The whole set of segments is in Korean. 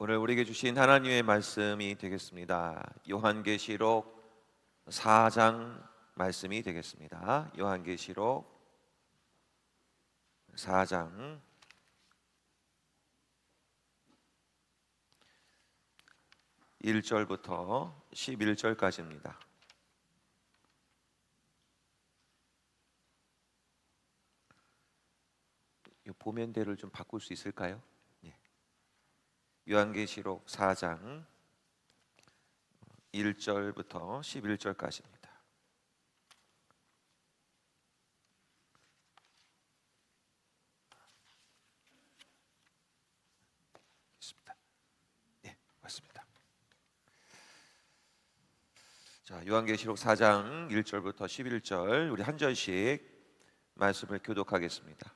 오늘 우리에게 주신 하나님의 말씀이 되겠습니다. 요한계시록 4장 말씀이 되겠습니다. 요한계시록 4장 1절부터 11절까지입니다. 보면대를 좀 바꿀 수 있을까요? 요한계시록 4장 1절부터 11절까지입니다. 네, 맞습니다. 자, 요한계시록 4장 1절부터 11절 우리 한 절씩 말씀을 교독하겠습니다.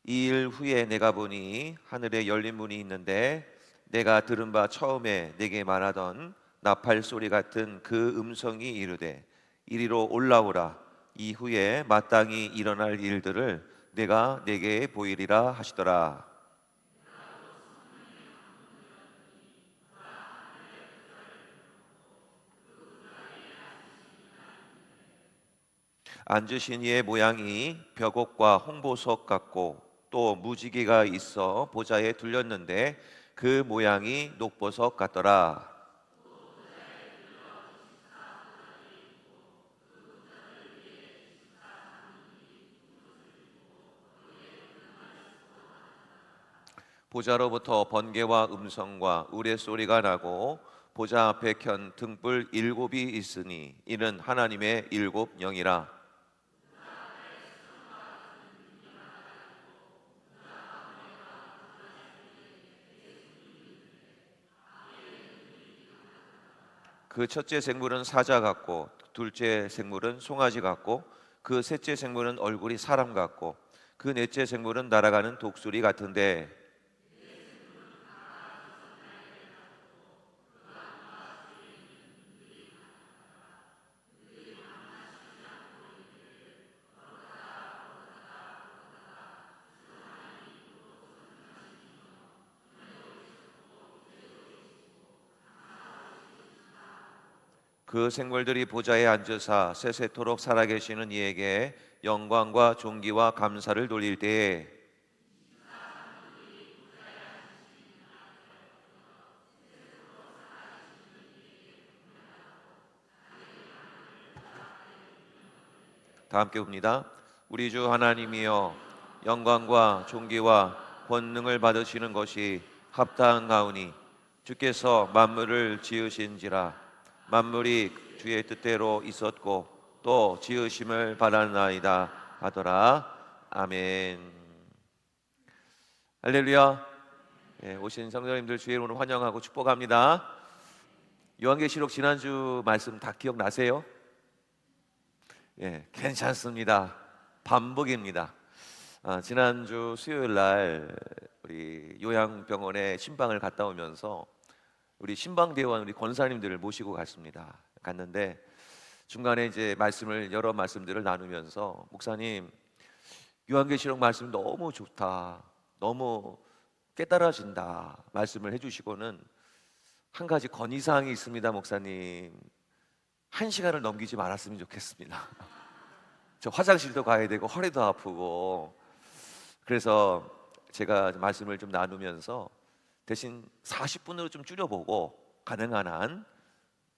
이 일 후에 내가 보니 하늘에 열린 문이 있는데 내가 들은 바 처음에 내게 말하던 나팔 소리 같은 그 음성이 이르되 이리로 올라오라. 이후에 마땅히 일어날 일들을 내가 내게 보이리라 하시더라. 앉으신 이의 모양이 벽옥과 홍보석 같고 또 무지개가 있어 보좌에 둘렸는데 그 모양이 녹보석 같더라. 보좌로부터 번개와 음성과 우레소리가 나고 보좌 앞에 켠 등불 7이 있으니 이는 하나님의 7 영이라. 그 첫째 생물은 사자 같고 둘째 생물은 송아지 같고 그 셋째 생물은 얼굴이 사람 같고 그 넷째 생물은 날아가는 독수리 같은데 그 생물들이 보좌에 앉으사 세세토록 살아계시는 이에게 영광과 존귀와 감사를 돌릴 때에 다 함께 봅니다. 우리 주 하나님이여 영광과 존귀와 권능을 받으시는 것이 합당하오니 주께서 만물을 지으신지라. 만물이 주의 뜻대로 있었고 또 지으심을 바라나이다 하더라. 아멘. 할렐루야. 오신 성도님들 주의 이름으로 환영하고 축복합니다. 요한계시록 지난주 말씀 다 기억나세요? 괜찮습니다. 반복입니다. 지난주 수요일 날 우리 요양병원에 신방을 갔다 오면서 우리 신방대원 우리 권사님들을 모시고 갔는데 중간에 이제 여러 말씀들을 나누면서 목사님 요한계시록 말씀 너무 좋다, 너무 깨달아진다 말씀을 해주시고는 한 가지 건의사항이 있습니다. 목사님 1시간을 넘기지 말았으면 좋겠습니다. 저 화장실도 가야 되고 허리도 아프고 그래서 제가 말씀을 좀 나누면서 대신 40분으로 좀 줄여보고 가능한 한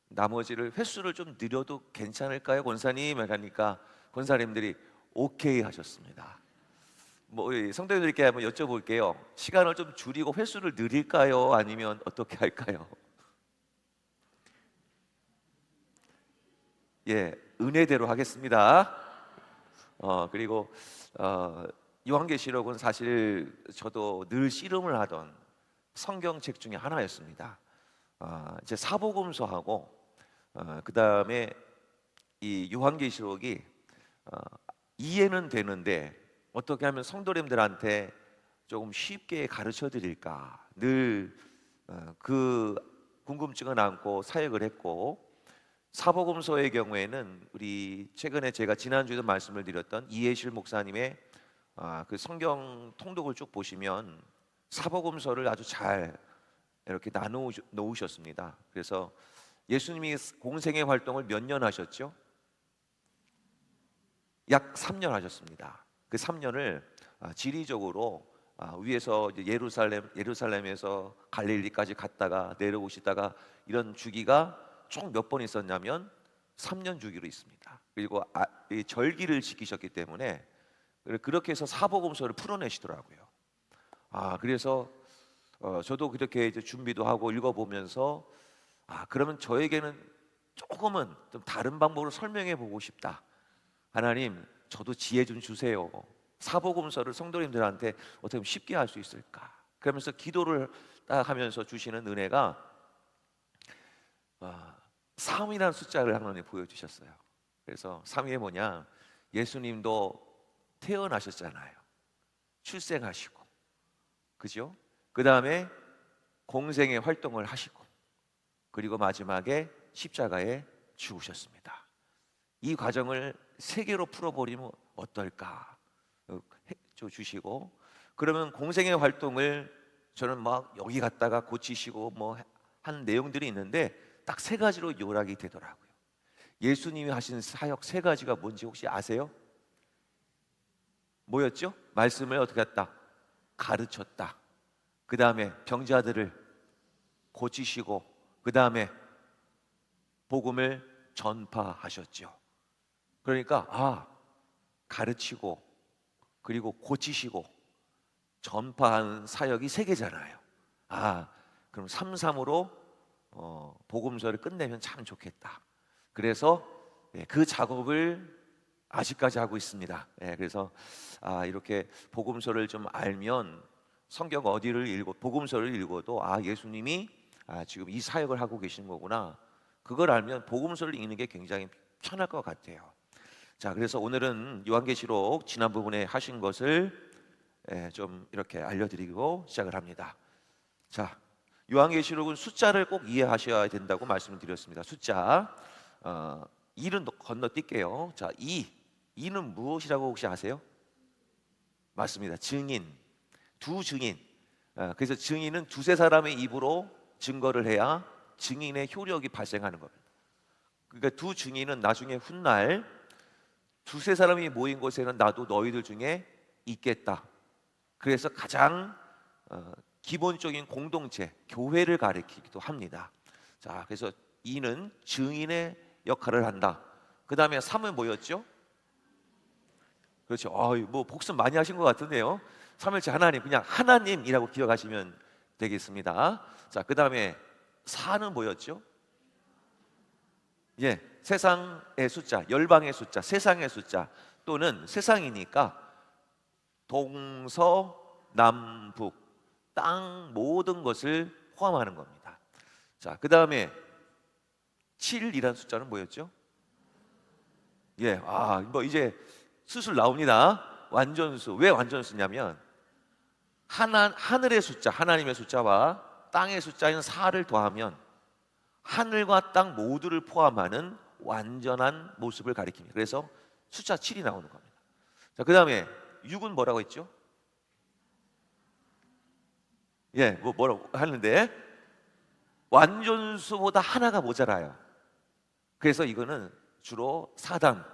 나머지를 횟수를 좀 늘려도 괜찮을까요 권사님? 하니까 권사님들이 오케이 하셨습니다. 성도님들께 한번 여쭤볼게요. 시간을 좀 줄이고 횟수를 늘릴까요? 아니면 어떻게 할까요? 은혜대로 하겠습니다. 그리고 요한계시록은 사실 저도 늘 씨름을 하던 성경책 중에 하나였습니다. 이제 사복음서하고 그 다음에 이 요한계시록이 이해는 되는데 어떻게 하면 성도님들한테 조금 쉽게 가르쳐 드릴까 늘 그 궁금증을 안고 사역을 했고, 사복음서의 경우에는 우리 최근에 제가 지난주에도 말씀을 드렸던 이해실 목사님의 그 성경 통독을 쭉 보시면 사복음서를 아주 잘 이렇게 나누 놓으셨습니다. 그래서 예수님이 공생의 활동을 몇 년 하셨죠? 약 3년 하셨습니다. 그 3년을 지리적으로 위에서 이제 예루살렘에서 갈릴리까지 갔다가 내려오시다가 이런 주기가 총 몇 번 있었냐면 3년 주기로 있습니다. 그리고 이 절기를 지키셨기 때문에 그렇게 해서 사복음서를 풀어내시더라고요. 그래서 저도 그렇게 이제 준비도 하고 읽어보면서 그러면 저에게는 조금은 좀 다른 방법으로 설명해 보고 싶다. 하나님, 저도 지혜 좀 주세요. 사복음서를 성도님들한테 어떻게 쉽게 할 수 있을까? 그러면서 기도를 딱 하면서 주시는 은혜가 3이라는 숫자를 하나님 보여주셨어요. 그래서 3이 뭐냐? 예수님도 태어나셨잖아요. 출생하시고, 그죠? 그 다음에 공생의 활동을 하시고, 그리고 마지막에 십자가에 죽으셨습니다. 이 과정을 세 개로 풀어버리면 어떨까? 주시고, 그러면 공생의 활동을 저는 막 여기 갔다가 고치시고 뭐 한 내용들이 있는데 딱 세 가지로 요약이 되더라고요. 예수님이 하신 사역 세 가지가 뭔지 혹시 아세요? 뭐였죠? 말씀을 어떻게 했다? 가르쳤다. 그 다음에 병자들을 고치시고, 그 다음에 복음을 전파하셨죠. 그러니까 가르치고 그리고 고치시고 전파하는 사역이 세 개잖아요. 그럼 3:3으로 복음서를 끝내면 참 좋겠다. 그래서 그 작업을 아직까지 하고 있습니다. 그래서 이렇게 복음서를 좀 알면 성경 어디를 복음서를 읽어도 예수님이 지금 이 사역을 하고 계신 거구나. 그걸 알면 복음서를 읽는 게 굉장히 편할 것 같아요. 자, 그래서 오늘은 요한계시록 지난 부분에 하신 것을 좀 이렇게 알려드리고 시작을 합니다. 자, 요한계시록은 숫자를 꼭 이해하셔야 된다고 말씀을 드렸습니다. 숫자 2는 건너뛸게요. 자, 2는 무엇이라고 혹시 아세요? 맞습니다. 증인, 두 증인. 그래서 증인은 두세 사람의 입으로 증거를 해야 증인의 효력이 발생하는 겁니다. 그러니까 두 증인은 나중에 훗날 두세 사람이 모인 곳에는 나도 너희들 중에 있겠다. 그래서 가장 기본적인 공동체, 교회를 가리키기도 합니다. 자, 그래서 2는 증인의 역할을 한다. 그 다음에 3은 뭐였죠? 그렇죠. 뭐 복습 많이 하신 것 같은데요. 삼일째 하나님, 그냥 하나님이라고 기억하시면 되겠습니다. 자, 그 다음에 4는 뭐였죠? 세상의 숫자, 열방의 숫자, 세상의 숫자, 또는 세상이니까 동서남북 땅 모든 것을 포함하는 겁니다. 자, 그 다음에 7이라는 숫자는 뭐였죠? 뭐 이제 수술 나옵니다. 완전수. 왜 완전수냐면 하늘의 숫자, 하나님의 숫자와 땅의 숫자인 4를 더하면 하늘과 땅 모두를 포함하는 완전한 모습을 가리킵니다. 그래서 숫자 7이 나오는 겁니다. 자, 그 다음에 6은 뭐라고 했죠? 뭐라고 하는데 완전수보다 하나가 모자라요. 그래서 이거는 주로 사단,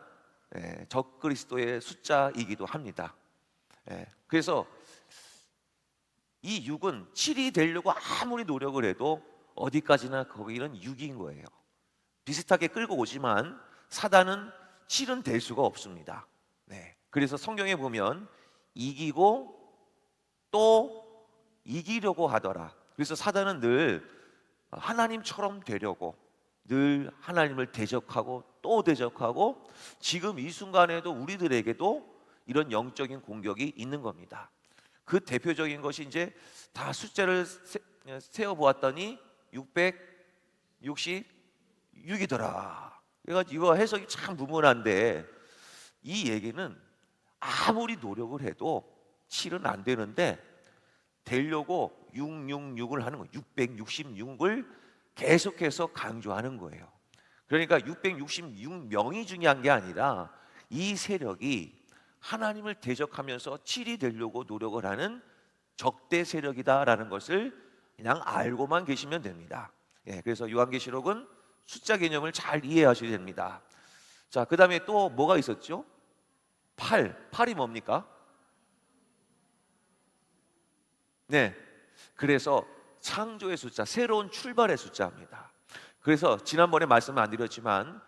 적그리스도의 숫자이기도 합니다. 그래서 이 6은 7이 되려고 아무리 노력을 해도 어디까지나 거기는 6인 거예요. 비슷하게 끌고 오지만 사단은 7은 될 수가 없습니다. 그래서 성경에 보면 이기고 또 이기려고 하더라. 그래서 사단은 늘 하나님처럼 되려고 늘 하나님을 대적하고 또 대적하고 지금 이 순간에도 우리들에게도 이런 영적인 공격이 있는 겁니다. 그 대표적인 것이 이제 다 숫자를 세어보았더니 666이더라. 그래가지고 이거 해석이 참 무문한데 이 얘기는 아무리 노력을 해도 7은 안 되는데 되려고 666을 하는 거예요. 666을 계속해서 강조하는 거예요. 그러니까 666명이 중요한 게 아니라 이 세력이 하나님을 대적하면서 7이 되려고 노력을 하는 적대 세력이다라는 것을 그냥 알고만 계시면 됩니다. 그래서 요한계시록은 숫자 개념을 잘 이해하셔야 됩니다. 자, 그 다음에 또 뭐가 있었죠? 8이 뭡니까? 네, 그래서 창조의 숫자, 새로운 출발의 숫자입니다. 그래서 지난번에 말씀 안 드렸지만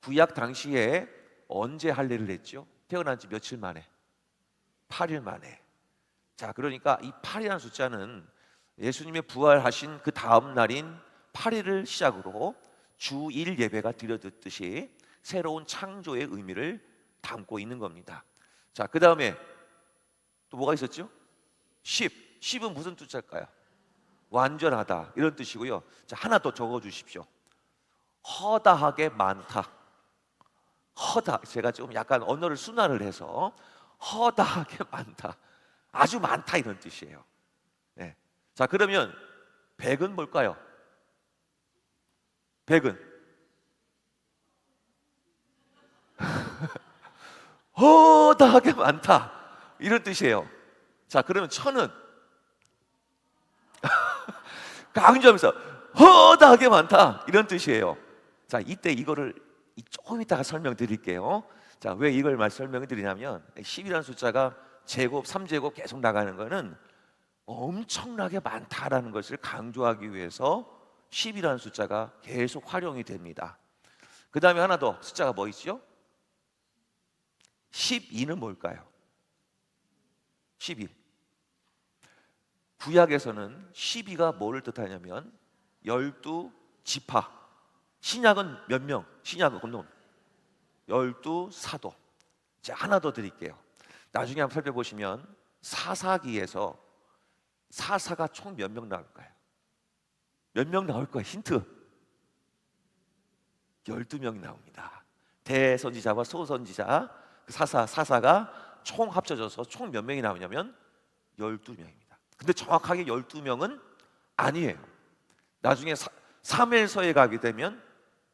구약 당시에 언제 할례를 했죠? 태어난 지 며칠 만에? 8일 만에. 자, 그러니까 이 8이라는 숫자는 예수님의 부활하신 그 다음 날인 8일을 시작으로 주 1 예배가 드려졌듯이 새로운 창조의 의미를 담고 있는 겁니다. 자, 그 다음에 또 뭐가 있었죠? 10은 무슨 뜻일까요? 완전하다 이런 뜻이고요. 자, 하나 더 적어 주십시오. 허다하게 많다. 제가 좀 약간 언어를 순화를 해서 허다하게 많다, 아주 많다 이런 뜻이에요. 네. 자, 그러면 100은 뭘까요? 100은 허다하게 많다 이런 뜻이에요. 자, 그러면 1000은 강조하면서 허다하게 많다 이런 뜻이에요. 자, 이때 이거를 조금 이따가 설명드릴게요. 자, 왜 이걸 설명을 드리냐면 10이라는 숫자가 제곱, 3제곱 계속 나가는 거는 엄청나게 많다라는 것을 강조하기 위해서 10이라는 숫자가 계속 활용이 됩니다. 그 다음에 하나 더 숫자가 뭐 있죠? 12는 뭘까요? 12. 구약에서는 12가 뭐를 뜻하냐면 12지파. 신약은 몇 명? 신약은 12사도. 자, 하나 더 드릴게요. 나중에 한번 살펴보시면 사사기에서 사사가 총 몇 명 나올까요? 몇 명 나올 거예요? 힌트. 12명이 나옵니다. 대선지자와 소선지자 사사가 총 합쳐져서 총 몇 명이 나오냐면 12명입니다. 근데 정확하게 12명은 아니에요. 나중에 사무엘서에 가게 되면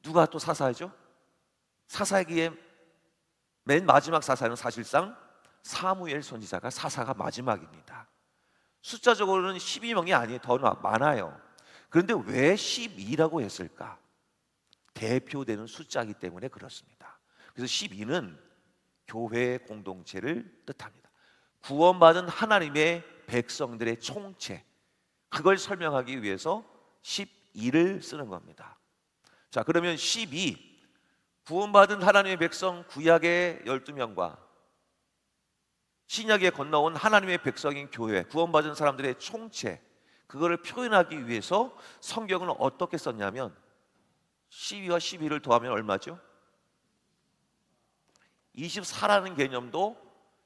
누가 또 사사죠? 사사기의 맨 마지막 사사는 사실상 사무엘 선지자가 사사가 마지막입니다. 숫자적으로는 12명이 아니에요. 더 많아요. 그런데 왜 12라고 했을까? 대표되는 숫자이기 때문에 그렇습니다. 그래서 12는 교회의 공동체를 뜻합니다. 구원받은 하나님의 백성들의 총체, 그걸 설명하기 위해서 12를 쓰는 겁니다. 자, 그러면 12, 구원받은 하나님의 백성 구약의 12명과 신약에 건너온 하나님의 백성인 교회, 구원받은 사람들의 총체, 그거를 표현하기 위해서 성경은 어떻게 썼냐면 12와 12를 더하면 얼마죠? 24라는 개념도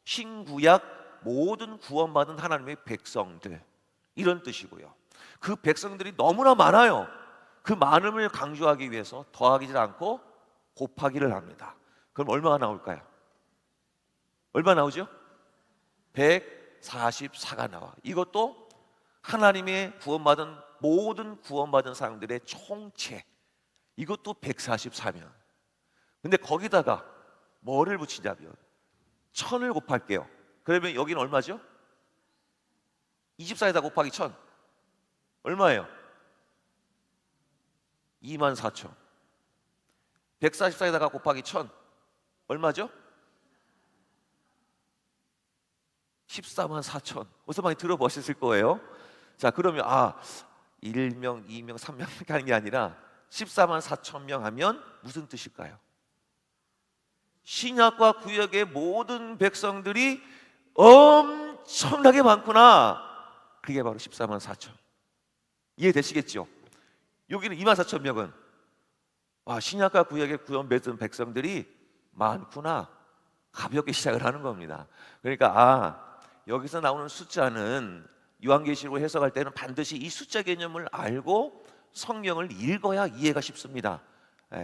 신구약 모든 구원받은 하나님의 백성들, 이런 뜻이고요. 그 백성들이 너무나 많아요. 그 많음을 강조하기 위해서 더하기를 않고 곱하기를 합니다. 그럼 얼마가 나올까요? 얼마 나오죠? 144가 나와. 이것도 하나님의 구원받은 모든 구원받은 사람들의 총체, 이것도 144명. 근데 거기다가 뭐를 붙이냐면 1000을 곱할게요. 그러면 여기는 얼마죠? 24에다 곱하기 1000 얼마예요? 24,000. 144에다가 곱하기 1000 얼마죠? 144,000. 어디서 많이 들어보셨을 거예요. 자, 그러면 1명, 2명, 3명 이렇게 하는 게 아니라 144,000명 하면 무슨 뜻일까요? 신약과 구약의 모든 백성들이 엄청나게 많구나. 그게 바로 144,000. 이해되시겠죠? 여기는 24,000명은 신약과 구약의 구원받은 백성들이 많구나, 가볍게 시작을 하는 겁니다. 그러니까 여기서 나오는 숫자는 요한계시록을 해석할 때는 반드시 이 숫자 개념을 알고 성경을 읽어야 이해가 쉽습니다.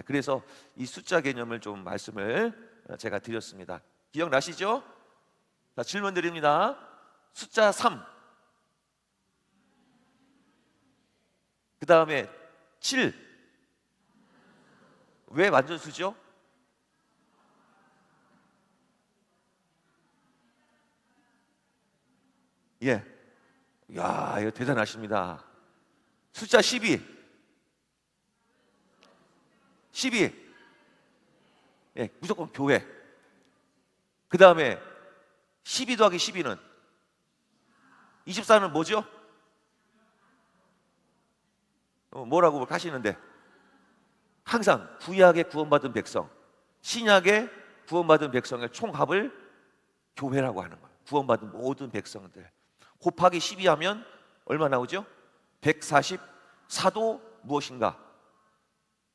그래서 이 숫자 개념을 좀 말씀을 제가 드렸습니다. 기억나시죠? 자, 질문 드립니다. 숫자 3, 그 다음에 7, 왜 완전수죠? 예. 야, 이거 대단하십니다. 숫자 12. 12. 예, 무조건 교회. 그 다음에 12 더하기 12는 24는 뭐죠? 뭐라고 하시는데 항상 구약에 구원받은 백성, 신약에 구원받은 백성의 총합을 교회라고 하는 거예요. 구원받은 모든 백성들 곱하기 12 하면 얼마 나오죠? 144도 무엇인가?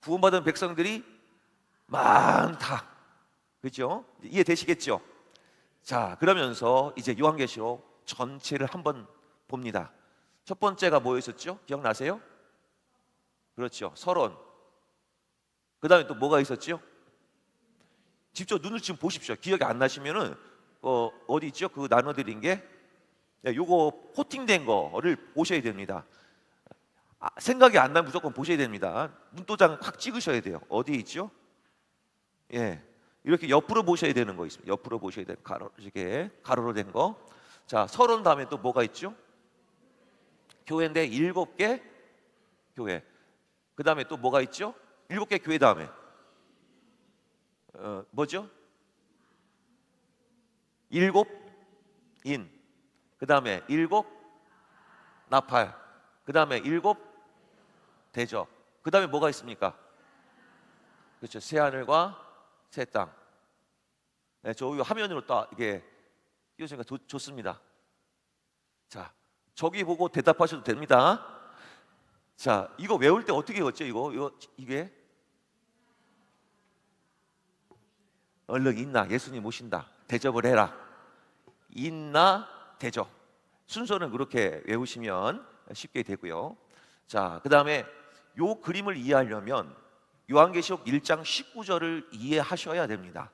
구원받은 백성들이 많다. 그렇죠? 이해되시겠죠? 자, 그러면서 이제 요한계시록 전체를 한번 봅니다. 첫 번째가 뭐였었죠? 기억나세요? 그렇죠. 서론. 그 다음에 또 뭐가 있었죠? 직접 눈을 지금 보십시오. 기억이 안 나시면은 어디 있죠? 그 나눠드린 게 요거 코팅된 거를 보셔야 됩니다. 생각이 안 나면 무조건 보셔야 됩니다. 눈도장 확 찍으셔야 돼요. 어디 있죠? 예, 이렇게 옆으로 보셔야 되는 거 있습니다. 옆으로 보셔야 되는 이렇게 가로로 된 거. 자, 서론 다음에 또 뭐가 있죠? 교회인데 7개 교회. 그 다음에 또 뭐가 있죠? 7개 교회 다음에 뭐죠? 7인. 그 다음에 7 나팔. 그 다음에 7 대접. 그 다음에 뭐가 있습니까? 그렇죠. 새 하늘과 새 땅. 네, 저 화면으로 딱 이게 띄워주니까 좋습니다. 자, 저기 보고 대답하셔도 됩니다. 자, 이거 외울 때 어떻게 외웠죠? 이게 얼른 있나 예수님 오신다 대접을 해라. 있나 대접. 순서는 그렇게 외우시면 쉽게 되고요. 자, 그 다음에 요 그림을 이해하려면 요한계시록 1장 19절을 이해하셔야 됩니다.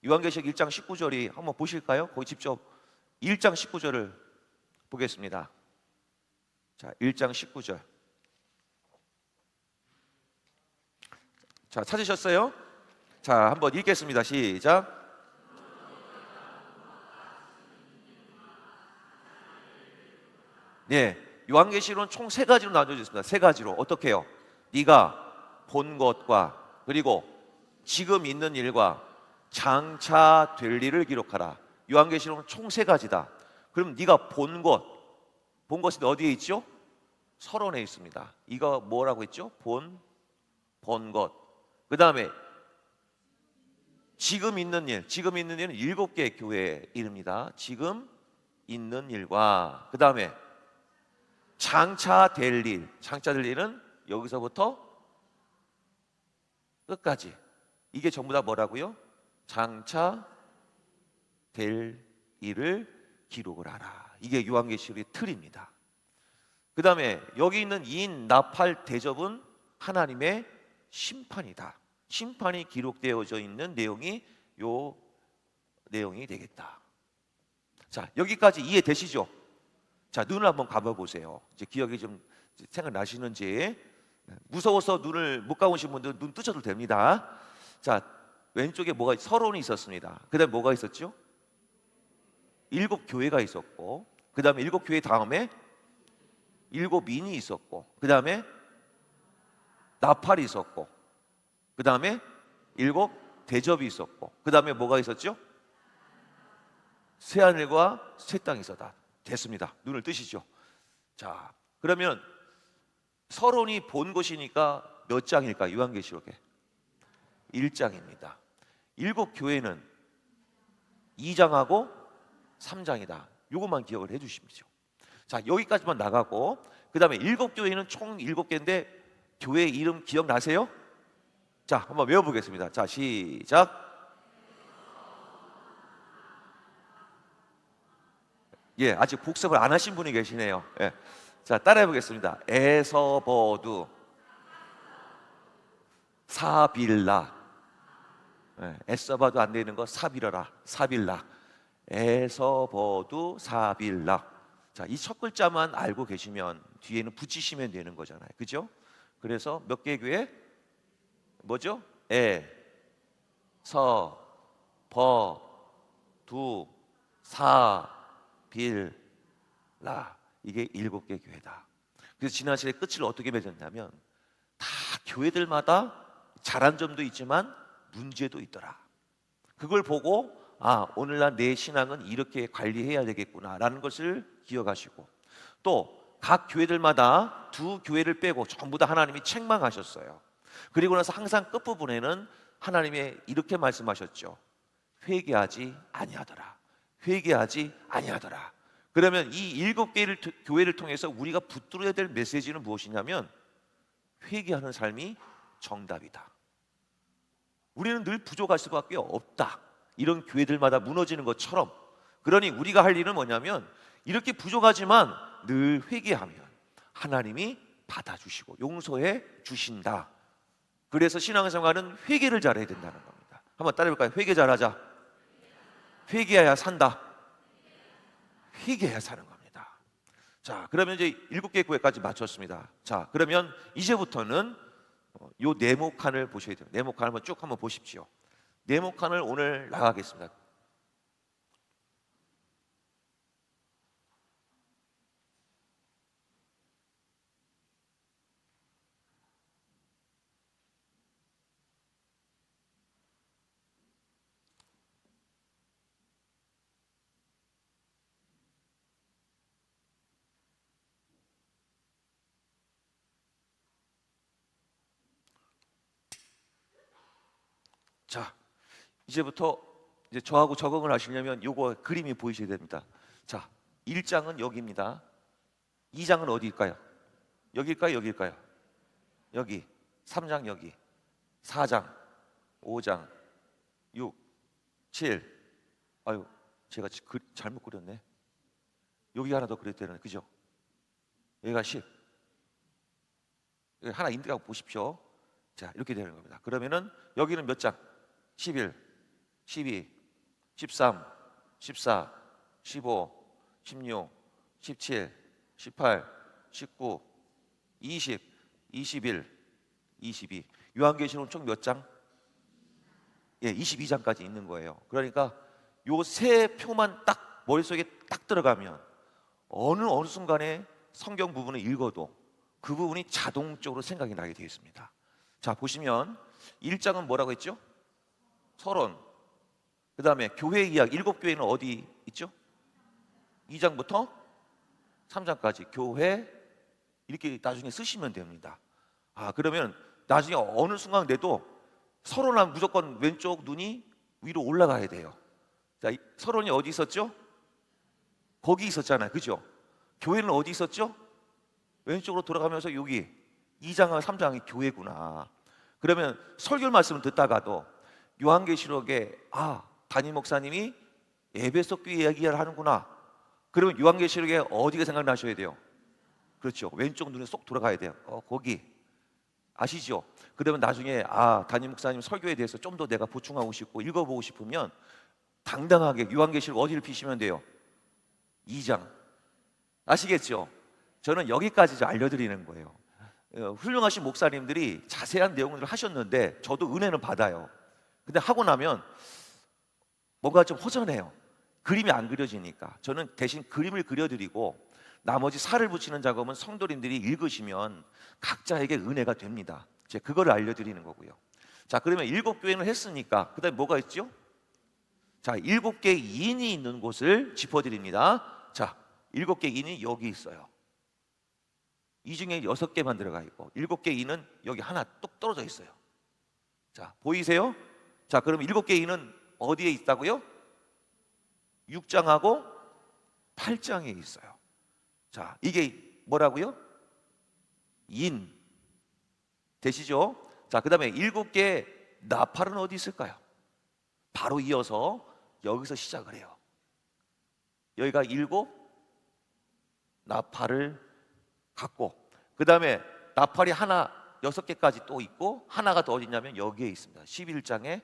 요한계시록 1장 19절이 한번 보실까요? 거기 직접 1장 19절을 보겠습니다. 자, 1장 19절. 자, 찾으셨어요? 자, 한번 읽겠습니다. 시작. 네, 요한계시록은 총 3가지로 나눠져 있습니다. 3가지로. 어떻게 해요? 네가 본 것과 그리고 지금 있는 일과 장차 될 일을 기록하라. 요한계시록은 총 3가지다. 그럼 네가 본 것은 어디에 있죠? 서론에 있습니다. 이거 뭐라고 했죠? 본 것. 그 다음에 지금 있는 일은 7개의 교회 이름입니다. 지금 있는 일과 그 다음에 장차 될 일은 여기서부터 끝까지. 이게 전부 다 뭐라고요? 장차 될 일을 기록을 하라. 이게 요한계시록의 틀입니다. 그 다음에 여기 있는 인, 나팔, 대접은 하나님의 심판이다. 심판이 기록되어져 있는 내용이 요 내용이 되겠다. 자, 여기까지 이해되시죠? 자, 눈을 한번 감아 보세요. 이제 기억이 좀 생각나시는지. 무서워서 눈을 못 감으신 분들은 눈 뜨셔도 됩니다. 자, 왼쪽에 서론이 있었습니다. 그 다음에 뭐가 있었죠? 7교회가 있었고, 그 다음에 7교회 다음에 7인이 있었고, 그 다음에 나팔이 있었고, 그 다음에 7 대접이 있었고, 그 다음에 뭐가 있었죠? 새하늘과 새 땅이 있었다. 됐습니다. 눈을 뜨시죠? 자, 그러면 서론이 본 것이니까 몇 장일까? 요한계시록에 1장입니다. 7교회는 2장하고 3장이다. 이것만 기억을 해주십시오. 자, 여기까지만 나가고 그 다음에 7교회는 총 7개인데 교회 이름 기억나세요? 자, 한번 외워보겠습니다. 자, 시작. 예, 아직 복습을 안 하신 분이 계시네요. 예. 자, 따라해보겠습니다. 에서버두 사빌라. 예, 애써봐도 안 되는 거 사빌라라. 사빌라. 에서버두 사빌라. 자, 이 첫 글자만 알고 계시면 뒤에는 붙이시면 되는 거잖아요. 그죠? 그래서 몇 개 교회? 뭐죠? 서, 버, 두, 사, 빌, 라. 이게 7개 교회다. 그래서 지난 시간에 끝을 어떻게 맺었냐면 다 교회들마다 잘한 점도 있지만 문제도 있더라. 그걸 보고 오늘날 내 신앙은 이렇게 관리해야 되겠구나라는 것을 기억하시고, 또 각 교회들마다 두 교회를 빼고 전부 다 하나님이 책망하셨어요. 그리고 나서 항상 끝부분에는 하나님이 이렇게 말씀하셨죠. 회개하지 아니하더라. 회개하지 아니하더라. 그러면 이 7개의 교회를 통해서 우리가 붙들어야 될 메시지는 무엇이냐면 회개하는 삶이 정답이다. 우리는 늘 부족할 수밖에 없다. 이런 교회들마다 무너지는 것처럼, 그러니 우리가 할 일은 뭐냐면 이렇게 부족하지만 늘 회개하면 하나님이 받아주시고 용서해 주신다. 그래서 신앙생활은 회개를 잘해야 된다는 겁니다. 한번 따라해볼까요? 회개 잘하자. 회개해야 산다. 회개해야 사는 겁니다. 자, 그러면 이제 7개의 교회까지 마쳤습니다. 자, 그러면 이제부터는 요 네모칸을 보셔야 돼요. 네모칸 한번 쭉 한번 보십시오. 네모칸을 오늘 나가겠습니다. 자, 이제부터 이제 저하고 적응을 하시려면 요거 그림이 보이셔야 됩니다. 자, 1장은 여기입니다. 2장은 어디일까요? 여기일까요? 여기일까요? 여기. 3장 여기. 4장, 5장, 6, 7. 아유, 제가 잘못 그렸네. 여기 하나 더 그렸대요. 그죠? 여기가 10. 여기 하나 인대하고 보십시오. 자, 이렇게 되는 겁니다. 그러면은 여기는 몇 장? 11, 12, 13, 14, 15, 16, 17, 18, 19, 20, 21, 22. 요한계시록은 총 몇 장? 22장까지 있는 거예요. 그러니까 요 세 표만 딱 머릿속에 딱 들어가면 어느 순간에 성경 부분을 읽어도 그 부분이 자동적으로 생각이 나게 되어 있습니다. 자, 보시면 1장은 뭐라고 했죠? 서론. 그 다음에 교회 이야기. 7교회는 어디 있죠? 2장부터 3장까지 교회, 이렇게 나중에 쓰시면 됩니다. 그러면 나중에 어느 순간 돼도 서론하면 무조건 왼쪽 눈이 위로 올라가야 돼요. 자, 서론이 어디 있었죠? 거기 있었잖아요. 그죠? 교회는 어디 있었죠? 왼쪽으로 돌아가면서 여기 2장과 3장이 교회구나. 그러면 설교 말씀을 듣다가도 요한계시록에 담임 목사님이 에베소 교회 이야기를 하는구나. 그러면 요한계시록에 어디가 생각나셔야 돼요? 그렇죠. 왼쪽 눈에 쏙 돌아가야 돼요. 거기. 아시죠? 그러면 나중에 담임 목사님 설교에 대해서 좀 더 내가 보충하고 싶고 읽어보고 싶으면 당당하게 요한계시록 어디를 피시면 돼요? 2장. 아시겠죠? 저는 여기까지 알려드리는 거예요. 훌륭하신 목사님들이 자세한 내용들을 하셨는데 저도 은혜는 받아요. 근데 하고 나면 뭔가 좀 허전해요. 그림이 안 그려지니까. 저는 대신 그림을 그려드리고 나머지 살을 붙이는 작업은 성도님들이 읽으시면 각자에게 은혜가 됩니다. 제가 그거를 알려드리는 거고요. 자, 그러면 7교회는 했으니까 그 다음에 뭐가 있죠? 자, 7개의 인이 있는 곳을 짚어드립니다. 자, 7개의 인이 여기 있어요. 이 중에 6개만 들어가 있고 7개의 인은 여기 하나 뚝 떨어져 있어요. 자, 보이세요? 자, 그럼 7개의 인은 어디에 있다고요? 6장하고 8장에 있어요. 자, 이게 뭐라고요? 인. 되시죠? 자, 그 다음에 7개의 나팔은 어디 있을까요? 바로 이어서 여기서 시작을 해요. 여기가 7 나팔을 갖고, 그 다음에 나팔이 하나 6개까지 또 있고 하나가 더 어디 있냐면 여기에 있습니다. 11장에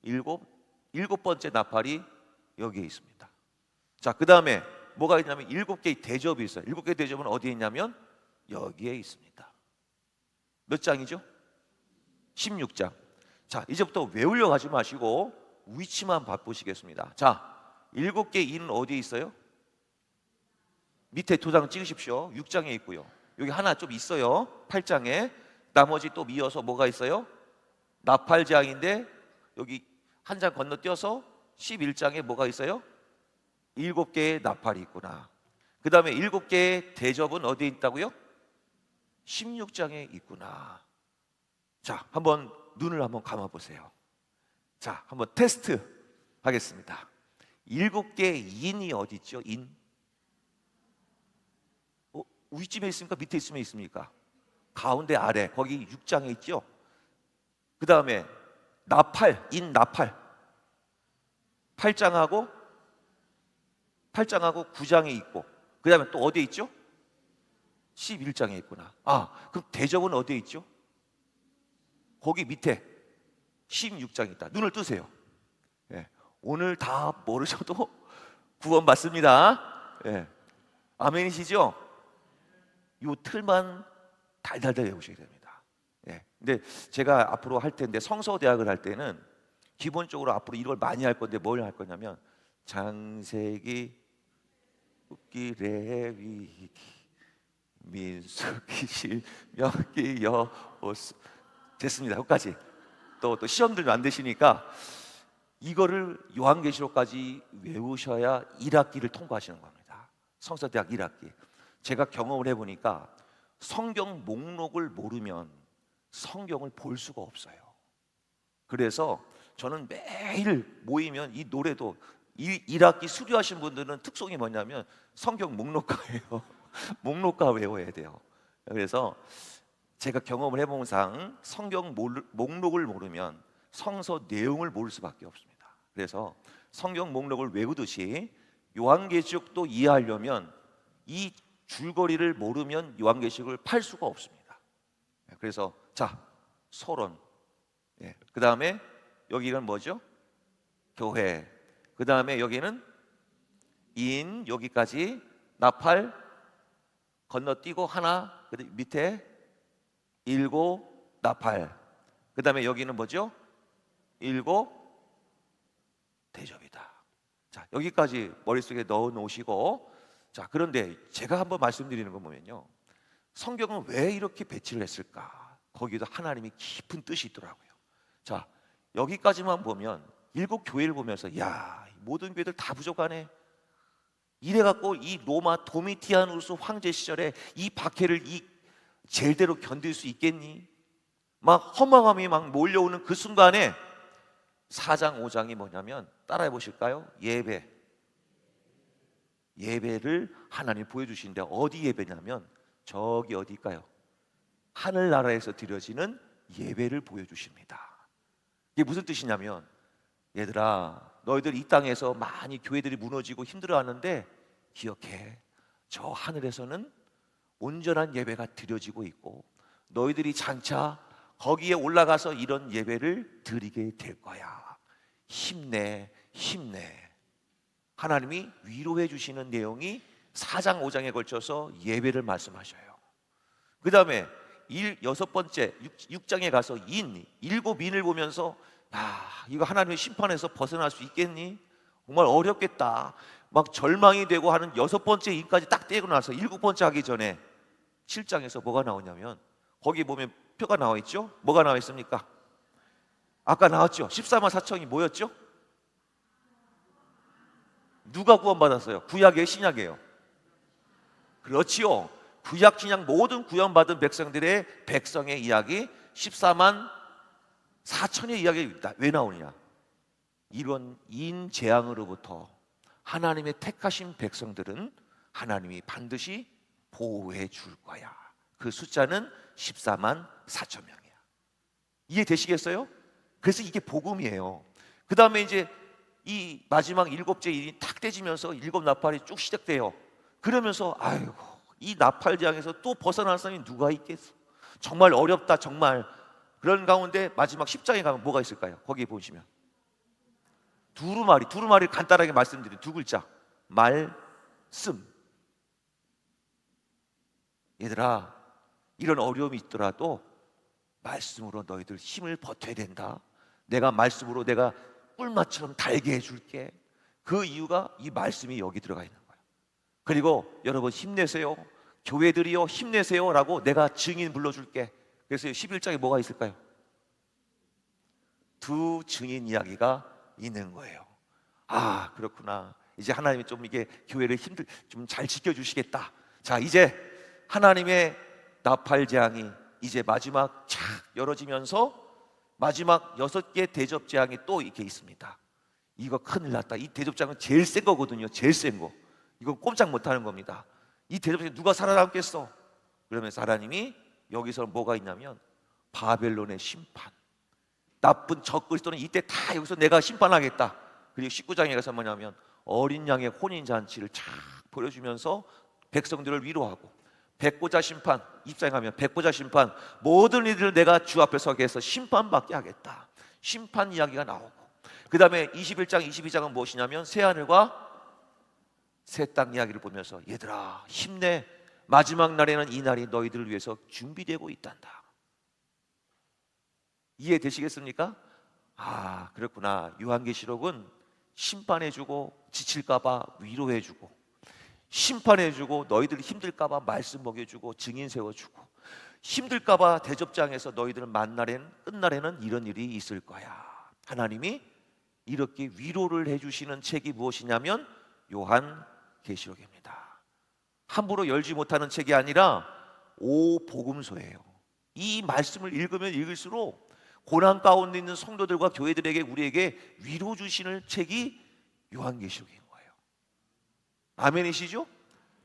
일곱 번째 나팔이 여기에 있습니다. 자, 그 다음에 뭐가 있냐면 7개의 대접이 있어요. 7개의 대접은 어디에 있냐면 여기에 있습니다. 몇 장이죠? 16장. 자, 이제부터 외우려 가지 마시고 위치만 바꾸시겠습니다. 자, 7개의 인은 어디에 있어요? 밑에 도장 찍으십시오. 6장에 있고요. 여기 하나 좀 있어요. 8장에. 나머지 또 미어서 뭐가 있어요? 나팔장인데 여기 한 장 건너뛰어서 11장에 뭐가 있어요? 7개의 나팔이 있구나. 그 다음에 7개의 대접은 어디에 있다고요? 16장에 있구나. 자, 한번 눈을 한번 감아보세요. 자, 한번 테스트 하겠습니다. 7개의 인이 어디 있죠? 인? 위쯤에 있습니까? 밑에 있으면 있습니까? 가운데 아래 거기 6장에 있죠? 그 다음에 나팔, 인 나팔 8장하고 9장에 있고, 그 다음에 또 어디에 있죠? 11장에 있구나. 그럼 대접은 어디에 있죠? 거기 밑에 16장에 있다. 눈을 뜨세요. 오늘 다 모르셔도 구원 받습니다. 아멘이시죠? 이 틀만 달달달 외우셔야 됩니다. 근데 제가 앞으로 할 텐데, 성서대학을 할 때는 기본적으로 앞으로 이걸 많이 할 건데 뭘 할 거냐면 창세기, 굽기, 레위기, 민수기, 신명기, 여호수. 됐습니다. 여기까지. 또 시험들 안 되시니까 이거를 요한계시록까지 외우셔야 1학기를 통과하시는 겁니다. 성서대학 1학기. 제가 경험을 해보니까 성경 목록을 모르면 성경을 볼 수가 없어요. 그래서 저는 매일 모이면 이 노래도 1학기 수료하신 분들은 특성이 뭐냐면 성경 목록가예요. 목록가 외워야 돼요. 그래서 제가 경험을 해본 상 성경 목록을 모르면 성서 내용을 모를 수밖에 없습니다. 그래서 성경 목록을 외우듯이 요한계시록도 이해하려면 이 줄거리를 모르면 요한계시록을 팔 수가 없습니다. 그래서 자, 서론. 그 다음에 여기는 뭐죠? 교회. 그 다음에 여기는 인, 여기까지 나팔 건너뛰고 하나, 밑에 7 나팔. 그 다음에 여기는 뭐죠? 7 대접이다. 자, 여기까지 머릿속에 넣어 놓으시고, 자, 그런데 제가 한번 말씀드리는 거 보면요, 성경은 왜 이렇게 배치를 했을까? 거기도 하나님이 깊은 뜻이 있더라고요. 자, 여기까지만 보면 7 교회를 보면서 야, 모든 교회들 다 부족하네. 이래갖고 이 로마 도미티아누스 황제 시절에 이 박해를 이 젤대로 견딜 수 있겠니? 막 허망함이 막 몰려오는 그 순간에 4장 5장이 뭐냐면, 따라해 보실까요? 예배를 하나님 보여주시는데, 어디 예배냐면 저기 어디일까요? 하늘나라에서 드려지는 예배를 보여주십니다. 이게 무슨 뜻이냐면, 얘들아, 너희들 이 땅에서 많이 교회들이 무너지고 힘들어하는데 기억해, 저 하늘에서는 온전한 예배가 드려지고 있고 너희들이 장차 거기에 올라가서 이런 예배를 드리게 될 거야. 힘내, 힘내. 하나님이 위로해 주시는 내용이 4장 5장에 걸쳐서 예배를 말씀하셔요. 그 다음에 6번째 6장에 가서 일곱 인을 보면서 이거 하나님의 심판에서 벗어날 수 있겠니? 정말 어렵겠다. 막 절망이 되고 하는 6번째 인까지 딱 떼고 나서 7번째 하기 전에 7장에서 뭐가 나오냐면, 거기 보면 표가 나와 있죠? 뭐가 나와 있습니까? 아까 나왔죠? 14만 4천이 뭐였죠? 누가 구원받았어요? 구약이에요, 신약이에요? 그렇지요. 구약, 신약 모든 구원받은 백성의 이야기 14만 4천의 이야기가 왜 나오느냐? 이런 인재앙으로부터 하나님의 택하신 백성들은 하나님이 반드시 보호해 줄 거야. 그 숫자는 14만 4천 명이야. 이해되시겠어요? 그래서 이게 복음이에요. 그 다음에 이제 이 마지막 7째 일이 탁 떼지면서 7 나팔이 쭉 시작돼요. 그러면서 아이고, 이 나팔장에서 또 벗어날 사람이 누가 있겠어? 정말 어렵다, 정말. 그런 가운데 마지막 10장에 가면 뭐가 있을까요? 거기 보시면 두루마리 간단하게 말씀드린 2글자, 말씀. 얘들아, 이런 어려움이 있더라도 말씀으로 너희들 힘을 버텨야 된다. 내가 말씀으로 내가 꿀맛처럼 달게 해줄게. 그 이유가 이 말씀이 여기 들어가 있는 거예요. 그리고 여러분 힘내세요. 교회들이요 힘내세요 라고 내가 증인 불러줄게. 그래서 11장에 뭐가 있을까요? 두 증인 이야기가 있는 거예요. 아, 그렇구나. 이제 하나님이 좀 이게 교회를 좀 잘 지켜주시겠다. 자, 이제 하나님의 나팔 재앙이 이제 마지막 착 열어지면서 마지막 6개 대접 재앙이 또 이렇게 있습니다. 이거 큰일 났다. 이 대접장은 제일 센 거거든요. 제일 센 거. 이거 꼼짝 못하는 겁니다. 이 대접장에 누가 살아남겠어? 그러면서 하나님이 여기서 뭐가 있냐면 바벨론의 심판, 나쁜 적 그리스도는 이때 다 여기서 내가 심판하겠다. 그리고 19장에 가서 뭐냐면 어린 양의 혼인잔치를 쫙 보여주면서 백성들을 위로하고 백보자 심판, 입장하면 백보자 심판, 모든 이들을 내가 주 앞에 서게 해서 심판받게 하겠다. 심판 이야기가 나오고, 그 다음에 21장, 22장은 무엇이냐면 새하늘과 새 땅 이야기를 보면서 얘들아 힘내, 마지막 날에는 이 날이 너희들을 위해서 준비되고 있단다. 이해되시겠습니까? 아, 그렇구나. 요한계시록은 심판해주고 지칠까봐 위로해주고, 심판해주고 너희들이 힘들까봐 말씀 먹여주고 증인 세워주고, 힘들까봐 대접장에서 너희들은 만날에는 끝날에는 이런 일이 있을 거야. 하나님이 이렇게 위로를 해주시는 책이 무엇이냐면 요한계시록입니다. 함부로 열지 못하는 책이 아니라 오복음서예요. 이 말씀을 읽으면 읽을수록 고난 가운데 있는 성도들과 교회들에게, 우리에게 위로 주시는 책이 요한계시록인 거예요. 아멘이시죠?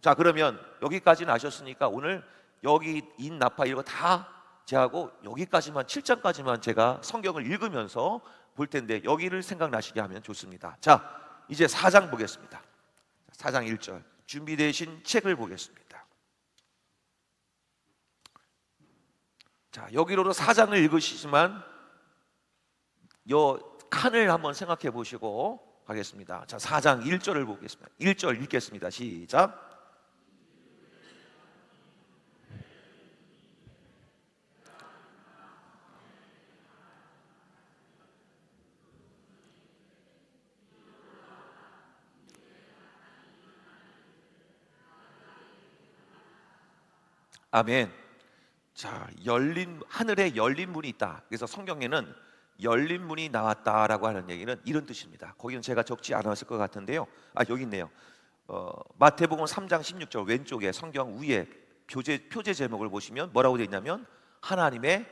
자, 그러면 여기까지는 아셨으니까 오늘 여기 인 나파 이거 다 제하고 여기까지만 7장까지만 제가 성경을 읽으면서 볼 텐데 여기를 생각나시게 하면 좋습니다. 자, 이제 4장 보겠습니다. 4장 1절 준비되신 책을 보겠습니다. 자, 여기로도 4장을 읽으시지만 요 칸을 한번 생각해 보시고 가겠습니다. 자, 4장 1절을 보겠습니다. 1절 읽겠습니다. 시작. 아멘. 자, 하늘에 열린 문이 있다. 그래서 성경에는 열린 문이 나왔다라고 하는 얘기는 이런 뜻입니다. 거기는 제가 적지 않았을 것 같은데요. 아, 여기 있네요. 마태복음 3장 16절 왼쪽에 성경 위에 표제 제목을 보시면 뭐라고 되어 있냐면 하나님의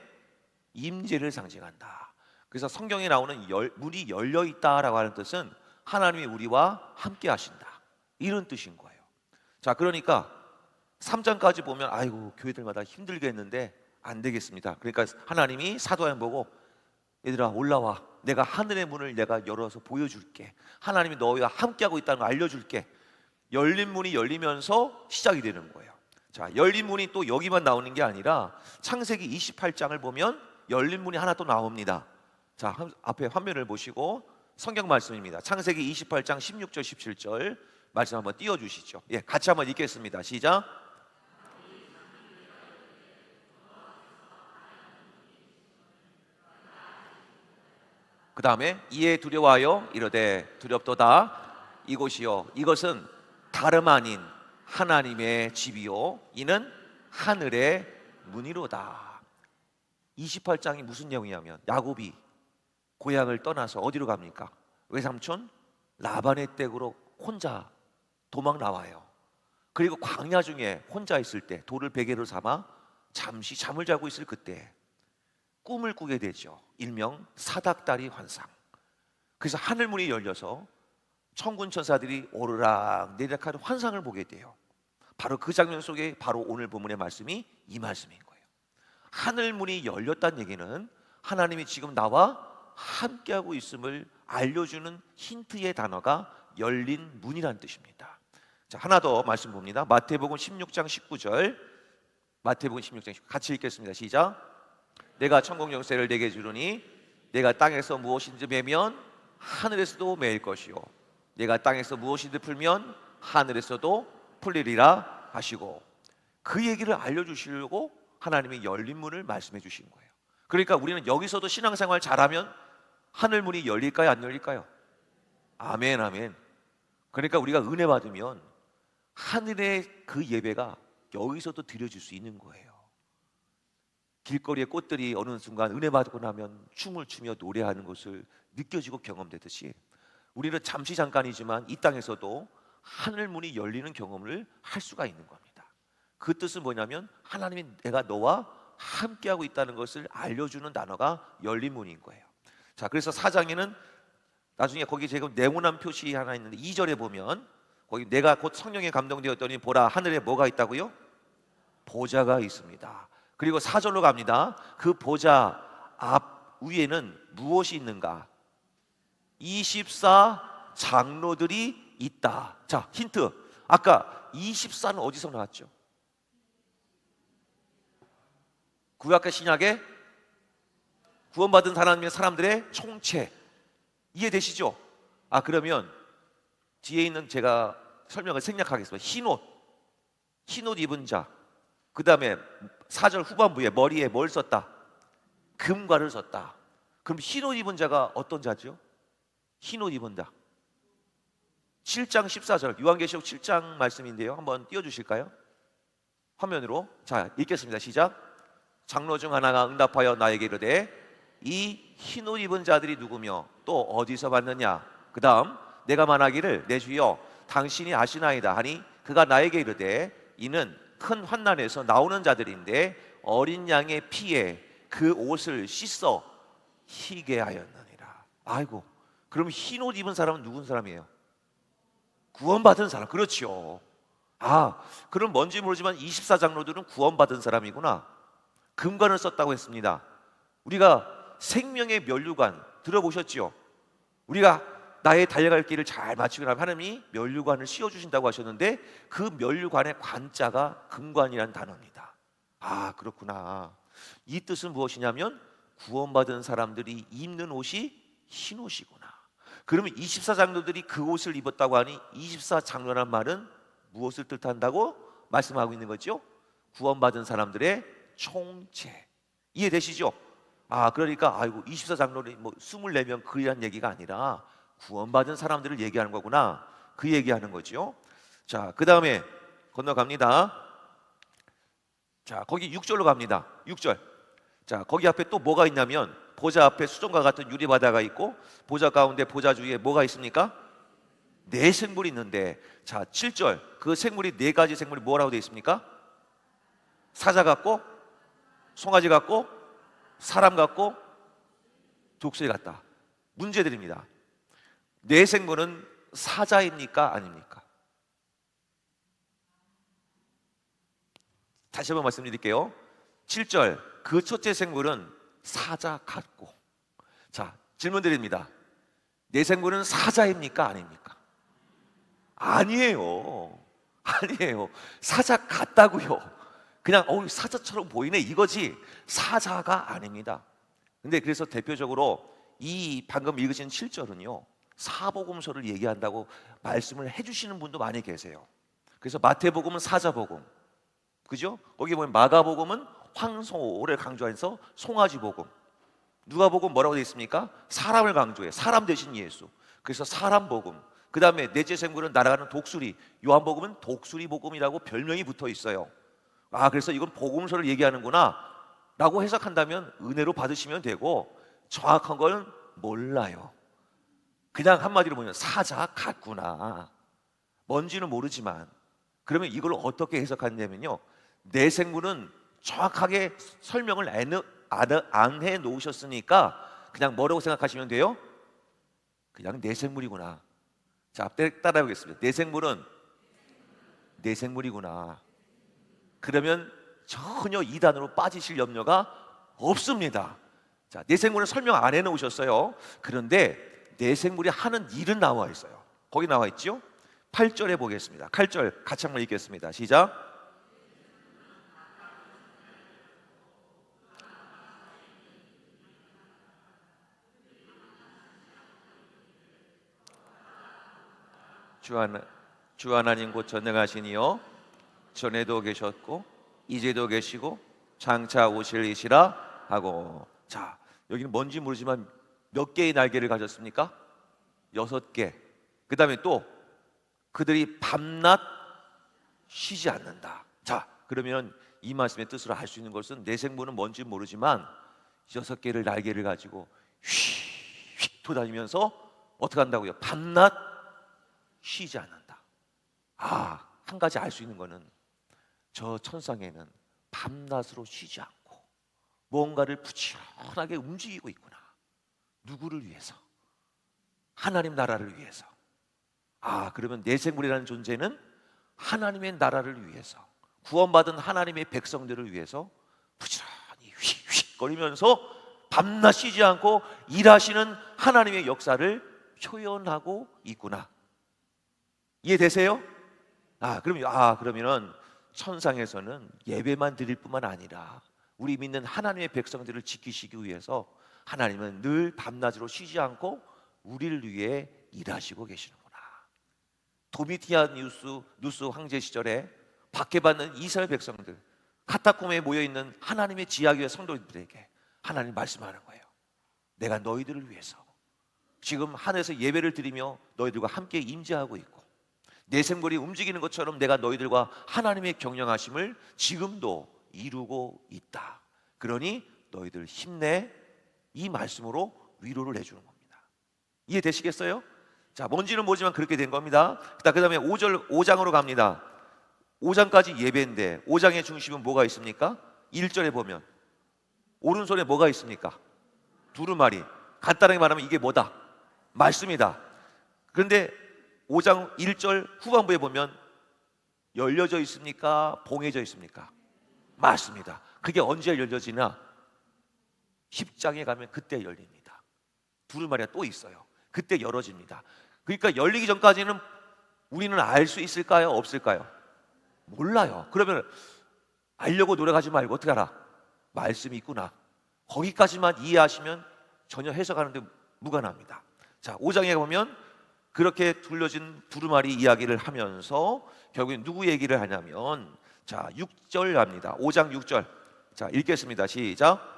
임재를 상징한다. 그래서 성경에 나오는 문이 열려 있다라고 하는 뜻은 하나님이 우리와 함께 하신다, 이런 뜻인 거예요. 자, 그러니까 3장까지 보면 아이고 교회들마다 힘들겠는데 안 되겠습니다. 그러니까 하나님이 사도행 보고 얘들아 올라와, 내가 하늘의 문을 내가 열어서 보여줄게. 하나님이 너희와 함께하고 있다는 걸 알려줄게. 열린 문이 열리면서 시작이 되는 거예요. 자, 열린 문이 또 여기만 나오는 게 아니라 창세기 28장을 보면 열린 문이 하나 또 나옵니다. 자, 앞에 화면을 보시고 성경 말씀입니다. 창세기 28장 16절 17절 말씀 한번 띄워주시죠. 예, 같이 한번 읽겠습니다. 시작. 그 다음에 이에 두려워하여 이르되 두렵도다. 이곳이요 이것은 다름 아닌 하나님의 집이요 이는 하늘의 문이로다. 28장이 무슨 내용이냐면 야곱이 고향을 떠나서 어디로 갑니까? 외삼촌 라반의 댁으로 혼자 도망 나와요. 그리고 광야 중에 혼자 있을 때 돌을 베개로 삼아 잠시 잠을 자고 있을 그때 꿈을 꾸게 되죠. 일명 사닥다리 환상. 그래서 하늘문이 열려서 천군 천사들이 오르락 내리락 하는 환상을 보게 돼요. 바로 그 장면 속에 바로 오늘 본문의 말씀이 이 말씀인 거예요. 하늘문이 열렸다는 얘기는 하나님이 지금 나와 함께하고 있음을 알려주는 힌트의 단어가 열린 문이라는 뜻입니다. 자, 하나 더 말씀 봅니다. 마태복음 16장 19절 마태복음 16장 19절 같이 읽겠습니다. 시작. 내가 천국 열쇠를 내게 주르니 내가 땅에서 무엇인지 매면 하늘에서도 매일 것이요 내가 땅에서 무엇인지 풀면 하늘에서도 풀리리라 하시고, 그 얘기를 알려주시려고 하나님이 열린 문을 말씀해 주신 거예요. 그러니까 우리는 여기서도 신앙생활 잘하면 하늘문이 열릴까요? 안 열릴까요? 아멘 아멘. 그러니까 우리가 은혜 받으면 하늘의 그 예배가 여기서도 드려질 수 있는 거예요. 길거리의 꽃들이 어느 순간 은혜 받고 나면 춤을 추며 노래하는 것을 느껴지고 경험되듯이 우리는 잠시 잠깐이지만 이 땅에서도 하늘 문이 열리는 경험을 할 수가 있는 겁니다. 그 뜻은 뭐냐면 하나님이 내가 너와 함께하고 있다는 것을 알려주는 단어가 열린 문인 거예요. 자, 그래서 4장에는 나중에 거기 지금 네모난 표시 하나 있는데 2절에 보면 거기 내가 곧 성령에 감동되었더니 보라 하늘에 뭐가 있다고요? 보좌가 있습니다. 그리고 4절로 갑니다. 그 보좌 앞 위에는 무엇이 있는가? 24 장로들이 있다. 자, 힌트. 아까 24는 어디서 나왔죠? 구약과 신약의 구원받은 사람들의 총체. 이해되시죠? 그러면 뒤에 있는 제가 설명을 생략하겠습니다. 흰옷 입은 자. 그 다음에 4절 후반부에 머리에 뭘 썼다? 금관을 썼다. 그럼 흰옷 입은 자가 어떤 자죠? 흰옷 입은 자. 7장 14절 요한계시록 7장 말씀인데요. 한번 띄워주실까요? 화면으로. 자, 읽겠습니다. 시작. 장로 중 하나가 응답하여 나에게 이르되 이 흰옷 입은 자들이 누구며 또 어디서 봤느냐? 그 다음 내가 말하기를 내 주여 당신이 아시나이다 하니 그가 나에게 이르되 이는 큰 환난에서 나오는 자들인데 어린 양의 피에 그 옷을 씻어 희게 하였느니라. 아이고, 그럼 흰옷 입은 사람은 누군 사람이에요? 구원받은 사람. 그렇죠. 그럼 뭔지 모르지만 24장로들은 구원받은 사람이구나. 금관을 썼다고 했습니다. 우리가 생명의 면류관 들어보셨죠? 우리가 나의 달려갈 길을 잘 마치고 나면 하나님이 면류관을 씌워주신다고 하셨는데 그 면류관의 관자가 금관이라는 단어입니다. 그렇구나. 이 뜻은 무엇이냐면 구원받은 사람들이 입는 옷이 흰 옷이구나. 그러면 24장로들이 그 옷을 입었다고 하니 24장로란 말은 무엇을 뜻한다고 말씀하고 있는 거죠? 구원받은 사람들의 총체. 이해되시죠? 그러니까 24장로는 뭐 24명 그이란 얘기가 아니라 구원받은 사람들을 얘기하는 거구나. 그 얘기하는 거죠. 자, 그 다음에 건너갑니다. 자, 거기 6절로 갑니다. 6절. 자, 거기 앞에 또 뭐가 있냐면 보좌 앞에 수정과 같은 유리바다가 있고 보좌 가운데 보좌 주위에 뭐가 있습니까? 네 생물이 있는데, 자, 7절. 그 생물이 네 가지 생물이 뭐라고 되어 있습니까? 사자 같고 송아지 같고 사람 같고 독수리 같다. 문제 드립니다. 네 생물은 사자입니까? 아닙니까? 다시 한번 말씀드릴게요. 7절. 그 첫째 생물은 사자 같고. 자, 질문 드립니다. 네 생물은 사자입니까? 아닙니까? 아니에요. 사자 같다고요. 그냥 사자처럼 보이네 이거지 사자가 아닙니다. 근데 그래서 대표적으로 이 방금 읽으신 7절은요 사복음서를 얘기한다고 말씀을 해주시는 분도 많이 계세요. 그래서 마태복음은 사자복음, 그죠? 거기 보면 마가복음은 황소를 강조해서 송아지복음, 누가복음 뭐라고 되어 있습니까? 사람을 강조해. 사람 대신 예수. 그래서 사람복음. 그 다음에 넷째 생물은 날아가는 독수리, 요한복음은 독수리복음이라고 별명이 붙어 있어요. 그래서 이건 복음서를 얘기하는구나 라고 해석한다면 은혜로 받으시면 되고, 정확한 건 몰라요. 그냥 한마디로 보면 사자 같구나, 뭔지는 모르지만. 그러면 이걸 어떻게 해석하냐면요, 내 생물은 정확하게 설명을 안 해놓으셨으니까 그냥 뭐라고 생각하시면 돼요? 그냥 내 생물이구나. 자, 따라해보겠습니다. 내 생물은 내 생물이구나. 그러면 전혀 이단으로 빠지실 염려가 없습니다. 자, 내 생물은 설명 안 해놓으셨어요. 그런데 내 생물이 하는 일은 나와 있어요. 거기 나와 있죠? 8절에 보겠습니다. 8절 같이 한번 읽겠습니다. 시작. 주 하나님 곧 전능하시니요 전에도 계셨고 이제도 계시고 장차 오실 이시라 하고. 자, 여기는 뭔지 모르지만 몇 개의 날개를 가졌습니까? 6개. 그 다음에 또 그들이 밤낮 쉬지 않는다. 자, 그러면 이 말씀의 뜻으로 알 수 있는 것은 내 생물은 뭔지 모르지만 6개를 날개를 가지고 휙휙 도다니면서 어떻게 한다고요? 밤낮 쉬지 않는다. 한 가지 알 수 있는 거는 저 천상에는 밤낮으로 쉬지 않고 뭔가를 부지런하게 움직이고 있구나. 누구를 위해서? 하나님 나라를 위해서. 그러면 내 생물이라는 존재는 하나님의 나라를 위해서, 구원받은 하나님의 백성들을 위해서 부지런히 휙휙거리면서 밤낮 쉬지 않고 일하시는 하나님의 역사를 표현하고 있구나. 이해되세요? 그러면 천상에서는 예배만 드릴 뿐만 아니라 우리 믿는 하나님의 백성들을 지키시기 위해서 하나님은 늘 밤낮으로 쉬지 않고 우리를 위해 일하시고 계시는구나. 도미티아누스 황제 시절에 박해받는 이스라엘 백성들, 카타콤에 모여있는 하나님의 지하교회 성도들에게 하나님 말씀하는 거예요. 내가 너희들을 위해서 지금 하늘에서 예배를 드리며 너희들과 함께 임재하고 있고, 내 생물이 움직이는 것처럼 내가 너희들과 하나님의 경영하심을 지금도 이루고 있다. 그러니 너희들 힘내. 이 말씀으로 위로를 해주는 겁니다. 이해되시겠어요? 자, 뭔지는 모르지만 그렇게 된 겁니다. 그 다음에 5장으로 갑니다. 5장까지 예배인데 5장의 중심은 뭐가 있습니까? 1절에 보면 오른손에 뭐가 있습니까? 두루마리. 간단하게 말하면 이게 뭐다? 말씀이다. 그런데 5장 1절 후반부에 보면 열려져 있습니까? 봉해져 있습니까? 맞습니다. 그게 언제 열려지나? 10장에 가면 그때 열립니다. 두루마리가 또 있어요. 그때 열어집니다. 그러니까 열리기 전까지는 우리는 알 수 있을까요? 없을까요? 몰라요. 그러면 알려고 노력하지 말고 어떻게 알아? 말씀이 있구나. 거기까지만 이해하시면 전혀 해석하는데 무관합니다. 자, 5장에 보면 그렇게 둘러진 두루마리 이야기를 하면서 결국엔 누구 얘기를 하냐면, 자, 6절 갑니다. 5장 6절. 자, 읽겠습니다. 시작.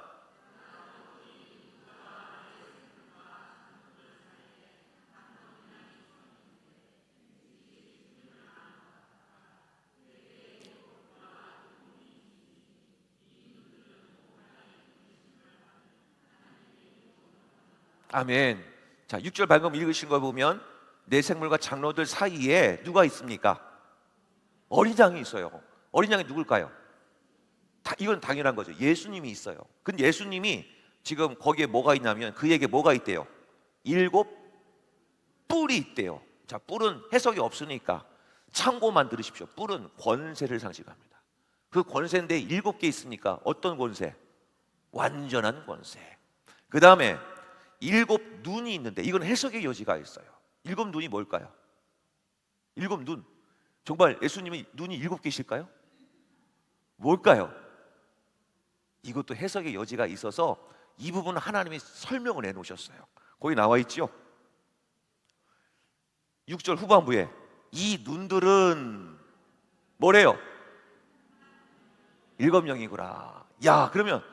아멘. 자, 6절 방금 읽으신 거 보면 내 생물과 장로들 사이에 누가 있습니까? 어린 양이 있어요. 어린 양이 누굴까요? 이건 당연한 거죠. 예수님이 있어요. 근데 예수님이 지금 거기에 뭐가 있냐면 그에게 뭐가 있대요? 7 뿔이 있대요. 자, 뿔은 해석이 없으니까 참고만 들으십시오. 뿔은 권세를 상징합니다. 그 권세인데 7개 있으니까 어떤 권세? 완전한 권세. 그 다음에 7 눈이 있는데 이건 해석의 여지가 있어요. 7 눈이 뭘까요? 7 눈. 정말 예수님이 눈이 7개실까요? 뭘까요? 이것도 해석의 여지가 있어서 이 부분은 하나님이 설명을 해놓으셨어요. 거기 나와 있죠. 6절 후반부에 이 눈들은 뭐래요? 7명이구나. 야, 그러면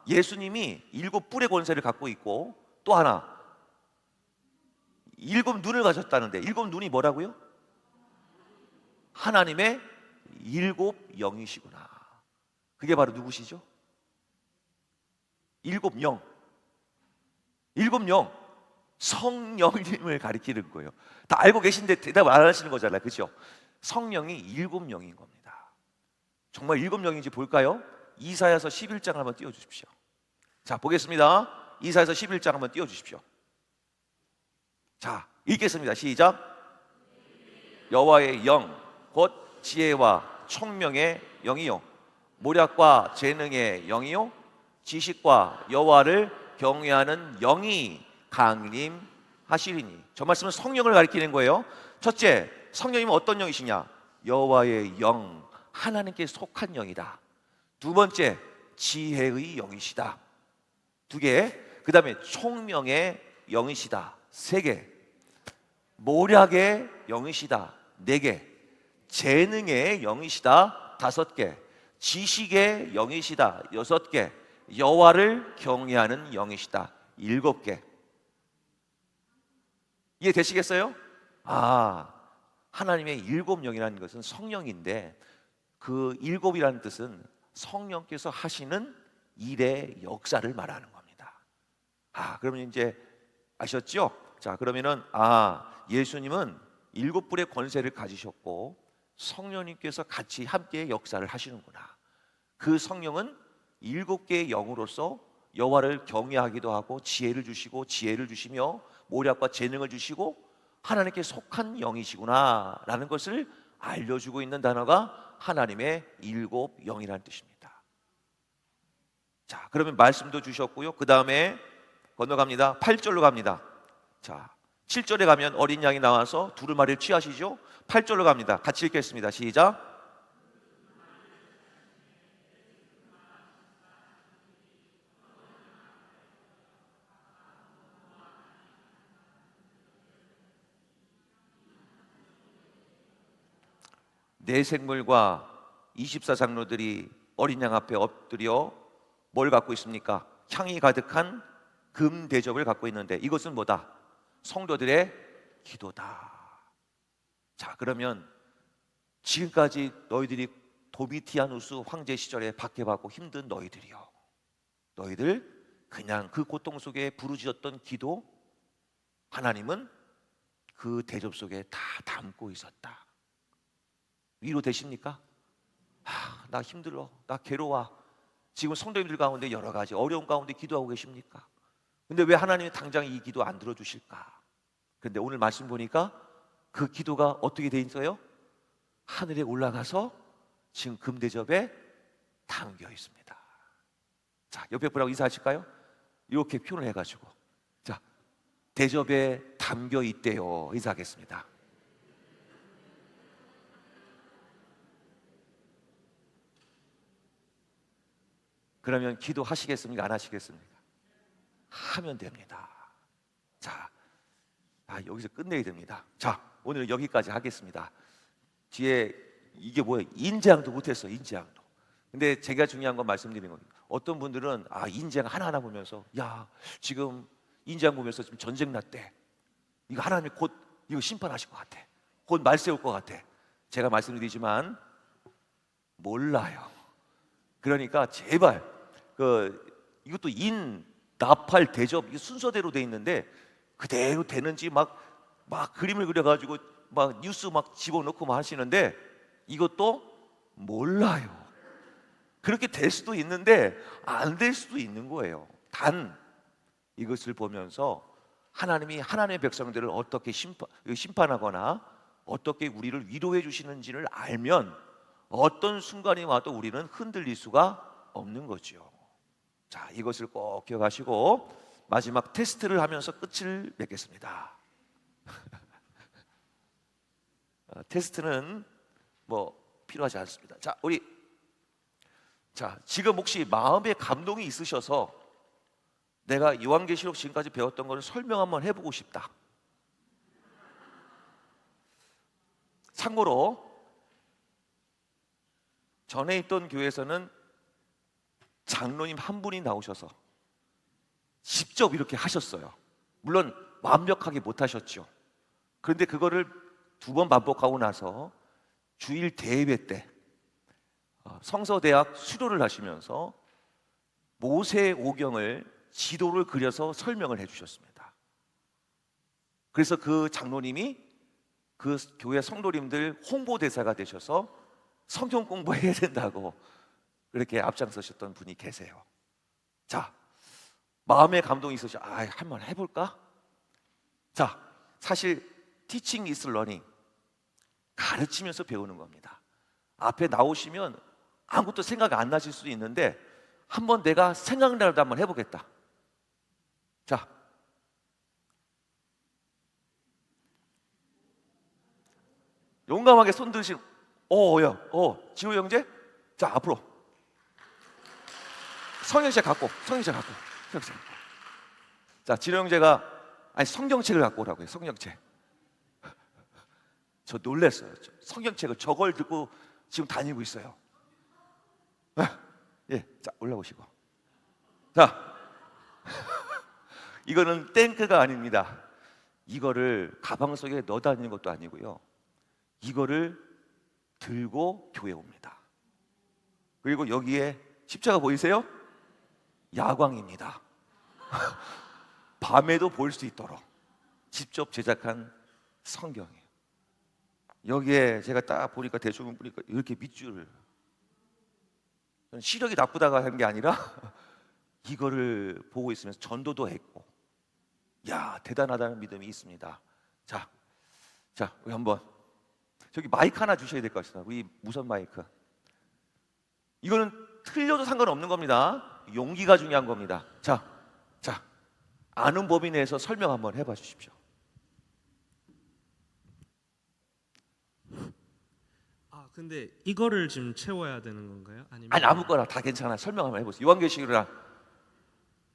예수님이 7 뿔의 권세를 갖고 있고 또 하나 7 눈을 가졌다는데 7 눈이 뭐라고요? 하나님의 7 영이시구나. 그게 바로 누구시죠? 7 영. 7 영. 성령님을 가리키는 거예요. 다 알고 계신데 대답 안 하시는 거잖아요. 그렇죠? 성령이 7 영인 겁니다. 정말 7 영인지 볼까요? 이사야서 11장 한번 띄워주십시오. 자, 보겠습니다. 이사야서 11장 한번 띄워주십시오. 자, 읽겠습니다. 시작. 여호와의 영, 곧 지혜와 총명의 영이요, 모략과 재능의 영이요, 지식과 여호와를 경외하는 영이 강림하시리니. 저 말씀은 성령을 가리키는 거예요. 첫째, 성령님은 어떤 영이시냐? 여호와의 영, 하나님께 속한 영이다. 두 번째, 지혜의 영이시다. 2개. 그 다음에 총명의 영이시다. 3개. 모략의 영이시다. 4개. 재능의 영이시다. 5개. 지식의 영이시다. 6개. 여호와를 경외하는 영이시다. 7개. 이해되시겠어요? 하나님의 7 영이라는 것은 성령인데 그 일곱이라는 뜻은 성령께서 하시는 일의 역사를 말하는 겁니다. 그러면 이제 아셨죠? 자, 그러면은 예수님은 일곱 불의 권세를 가지셨고 성령님께서 같이 함께 역사를 하시는구나. 그 성령은 일곱 개의 영으로서 여호와를 경외하기도 하고 지혜를 주시며 모략과 재능을 주시고 하나님께 속한 영이시구나 라는 것을 알려주고 있는 단어가 하나님의 일곱 영이라는 뜻입니다. 자, 그러면 말씀도 주셨고요. 그 다음에 건너갑니다. 8절로 갑니다. 자, 7절에 가면 어린 양이 나와서 두루마리를 취하시죠. 8절로 갑니다. 같이 읽겠습니다. 시작. 네 생물과 24장로들이 어린 양 앞에 엎드려 뭘 갖고 있습니까? 향이 가득한 금 대접을 갖고 있는데 이것은 뭐다? 성도들의 기도다. 자, 그러면 지금까지 너희들이 도미티아누스 황제 시절에 박해받고 힘든 너희들이요, 너희들 그냥 그 고통 속에 부르짖었던 기도 하나님은 그 대접 속에 다 담고 있었다. 위로 되십니까? 나 힘들어, 나 괴로워. 지금 성도님들 가운데 여러 가지 어려운 가운데 기도하고 계십니까? 근데 왜 하나님이 당장 이 기도 안 들어주실까? 그런데 오늘 말씀 보니까 그 기도가 어떻게 돼 있어요? 하늘에 올라가서 지금 금대접에 담겨 있습니다. 자, 옆에 분하고 인사하실까요? 이렇게 표현을 해가지고, 자, 대접에 담겨 있대요. 인사하겠습니다. 그러면 기도하시겠습니까? 안 하시겠습니까? 하면 됩니다. 자, 여기서 끝내야 됩니다. 자, 오늘 여기까지 하겠습니다. 뒤에 이게 뭐예요? 인재양도 못했어, 인재양도. 근데 제가 중요한 건 말씀드리는 거예요. 어떤 분들은 인재양 하나하나 보면서 지금 인재양 보면서 지금 전쟁 났대. 이거 하나님이 곧 이거 심판하실 것 같아. 곧 말 세울 것 같아. 제가 말씀드리지만 몰라요. 그러니까 제발 이것도 나팔 대접 이 순서대로 돼 있는데 그대로 되는지 막 그림을 그려가지고 막 뉴스 막 집어넣고 막 하시는데 이것도 몰라요. 그렇게 될 수도 있는데 안 될 수도 있는 거예요. 단 이것을 보면서 하나님이 하나님의 백성들을 어떻게 심판하거나 어떻게 우리를 위로해 주시는지를 알면 어떤 순간이 와도 우리는 흔들릴 수가 없는 거죠. 자, 이것을 꼭 기억하시고 마지막 테스트를 하면서 끝을 맺겠습니다. 테스트는 필요하지 않습니다. 자, 지금 혹시 마음에 감동이 있으셔서 내가 요한계시록 지금까지 배웠던 것을 설명 한번 해보고 싶다. 참고로 전에 있던 교회에서는 장로님 한 분이 나오셔서 직접 이렇게 하셨어요. 물론 완벽하게 못 하셨죠. 그런데 그거를 두 번 반복하고 나서 주일 대회 때 성서대학 수료를 하시면서 모세오경을 지도를 그려서 설명을 해주셨습니다. 그래서 그 장로님이 그 교회 성도님들 홍보대사가 되셔서 성경 공부해야 된다고 그렇게 앞장서셨던 분이 계세요. 자, 마음에 감동이 있으셔. 한번 해볼까? 자, 사실 teaching is learning, 가르치면서 배우는 겁니다. 앞에 나오시면 아무것도 생각 안 나실 수도 있는데 한번 내가 생각나도 한번 해보겠다. 자, 용감하게 손 드시고, 지호 형제, 자 앞으로. 성경책 갖고. 자, 지호 형제가 성경책을 갖고 오라고 해요. 성경책. 저 놀랐어요. 성경책을 저걸 듣고 지금 다니고 있어요. 자, 올라오시고. 자, 이거는 탱크가 아닙니다. 이거를 가방 속에 넣어 다니는 것도 아니고요. 이거를 들고 교회 옵니다. 그리고 여기에 십자가 보이세요? 야광입니다. 밤에도 볼 수 있도록 직접 제작한 성경이에요. 여기에 제가 딱 보니까 대충 보니까 이렇게 밑줄을, 저는 시력이 나쁘다가 한 게 아니라 이거를 보고 있으면서 전도도 했고, 야, 대단하다는 믿음이 있습니다. 자, 우리 한번 저기 마이크 하나 주셔야 될 것 같습니다. 우리 무선 마이크. 이거는 틀려도 상관없는 겁니다. 용기가 중요한 겁니다. 자, 아는 범위 내에서 설명 한번 해봐 주십시오. 근데 이거를 지금 채워야 되는 건가요? 아니면 아니, 아무거나 다 괜찮아. 설명 한번 해보세요. 요한계시록이랑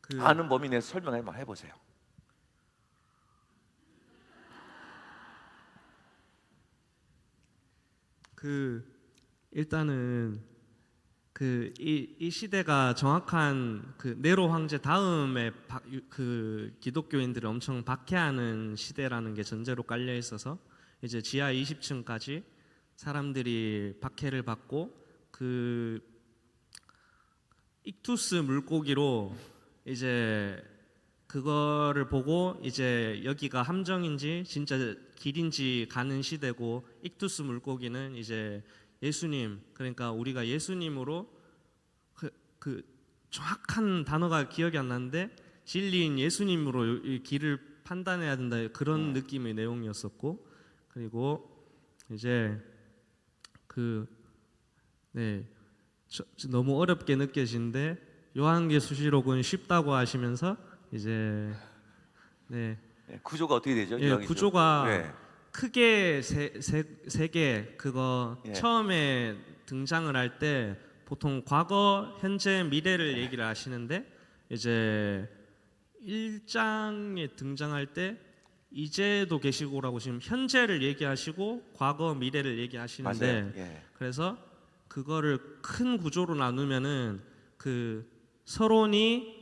그 아는 범위 내에서 설명 한번 해보세요. 일단은 이 시대가 정확한 네로 황제 다음에 그 기독교인들을 엄청 박해하는 시대라는 게 전제로 깔려 있어서 이제 지하 20층까지 사람들이 박해를 받고 그 익투스 물고기로 이제 그거를 보고 이제 여기가 함정인지 진짜 길인지 가는 시대고, 익투스 물고기는 이제 예수님, 그러니까 우리가 예수님으로 그 정확한 단어가 기억이 안 나는데 진리인 예수님으로 이 길을 판단해야 된다, 그런 느낌의 내용이었었고, 그리고 이제 너무 어렵게 느껴지는데 요한계시록은 쉽다고 하시면서 이제 구조가 어떻게 되죠? 구조가 크게 세 개, 그거 처음에 등장을 할 때 보통 과거, 현재, 미래를 얘기를 하시는데 이제 1장에 등장할 때 이제도 계시고라고 지금 현재를 얘기하시고 과거, 미래를 얘기하시는데, 그래서 그거를 큰 구조로 나누면은 서론이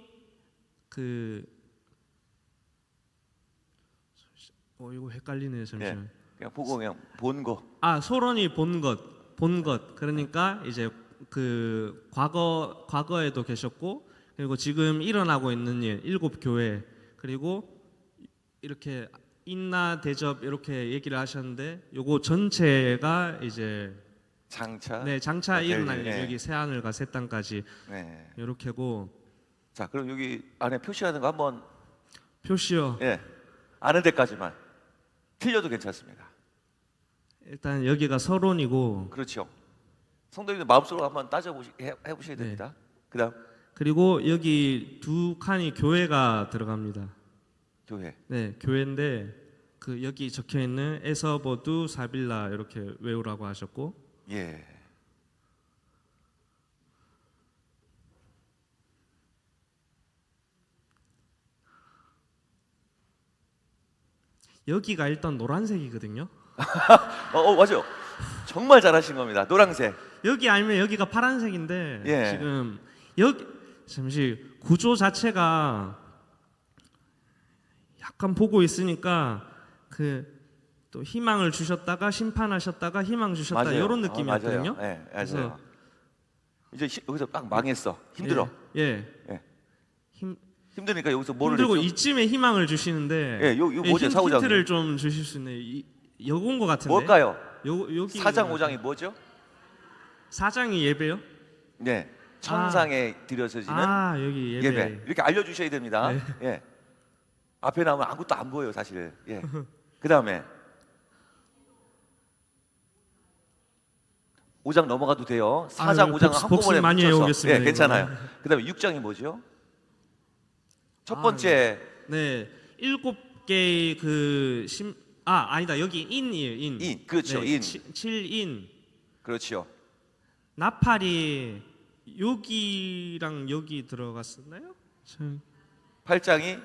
이거 헷갈리네요. 잠시만. 그냥 보고 그냥 본 거. 서론이 본 것. 그러니까 이제 과거에도 계셨고, 그리고 지금 일어나고 있는 일, 7교회, 그리고 이렇게 인나 대접 이렇게 얘기를 하셨는데, 요거 전체가 이제 장차 일어날 일, 여기 새 하늘과 새 땅까지 이렇게고. 자, 그럼 여기 안에 표시하는 거 한번. 표시요. 아는 데까지만. 틀려도 괜찮습니다. 일단 여기가 서론이고. 그렇죠. 성도님들 마음속으로 한번 해보셔야 됩니다. 그리고 여기 두 칸이 교회가 들어갑니다. 교회. 교회인데 여기 적혀 있는 에서버두 사빌라 이렇게 외우라고 하셨고. 여기가 일단 노란색이거든요. 맞아요. 정말 잘하신 겁니다. 노란색. 여기 아니면 여기가 파란색인데 지금 여기 잠시 구조 자체가 약간 보고 있으니까 또 희망을 주셨다가 심판하셨다가 희망 주셨다, 이런 느낌이었거든요. 맞아요. 이제 여기서 딱 망했어. 힘들어. 힘드니까 여기서 뭐를 힘들고 했죠? 이쯤에 희망을 주시는데 요 뭐죠? 사오장 힌트를 좀 주실 수 있나요? 요건 것 같은데. 뭘까요? 여기 4장 5장이 뭐죠? 4장이 예배요? 천상에 드려져지는 여기 예배. 이렇게 알려주셔야 됩니다. 앞에 나오면 아무것도 안 보여요, 사실. 그 다음에 5장 넘어가도 돼요. 4장 5장 한꺼번에 많이 묻혀서. 해오겠습니다. 괜찮아요. 그 다음에 6장이 뭐죠? 첫 번째 7개의 아니다, 여기 인이에요. 인, 그렇죠. 인. 7인. 그렇죠. 나팔이 여기랑 여기 들어갔었나요? 8장이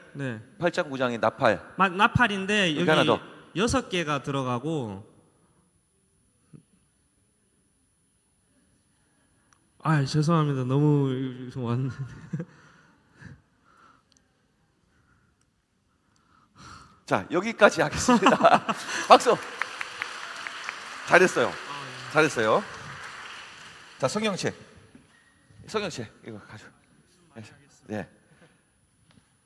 8장 9장이 나팔. 나팔인데 여기 하나 더. 6개가 들어가고. 죄송합니다. 너무 왔는데. 자, 여기까지 하겠습니다. 박수. 잘했어요. 자, 성경책. 성경책 이거 가져. 네.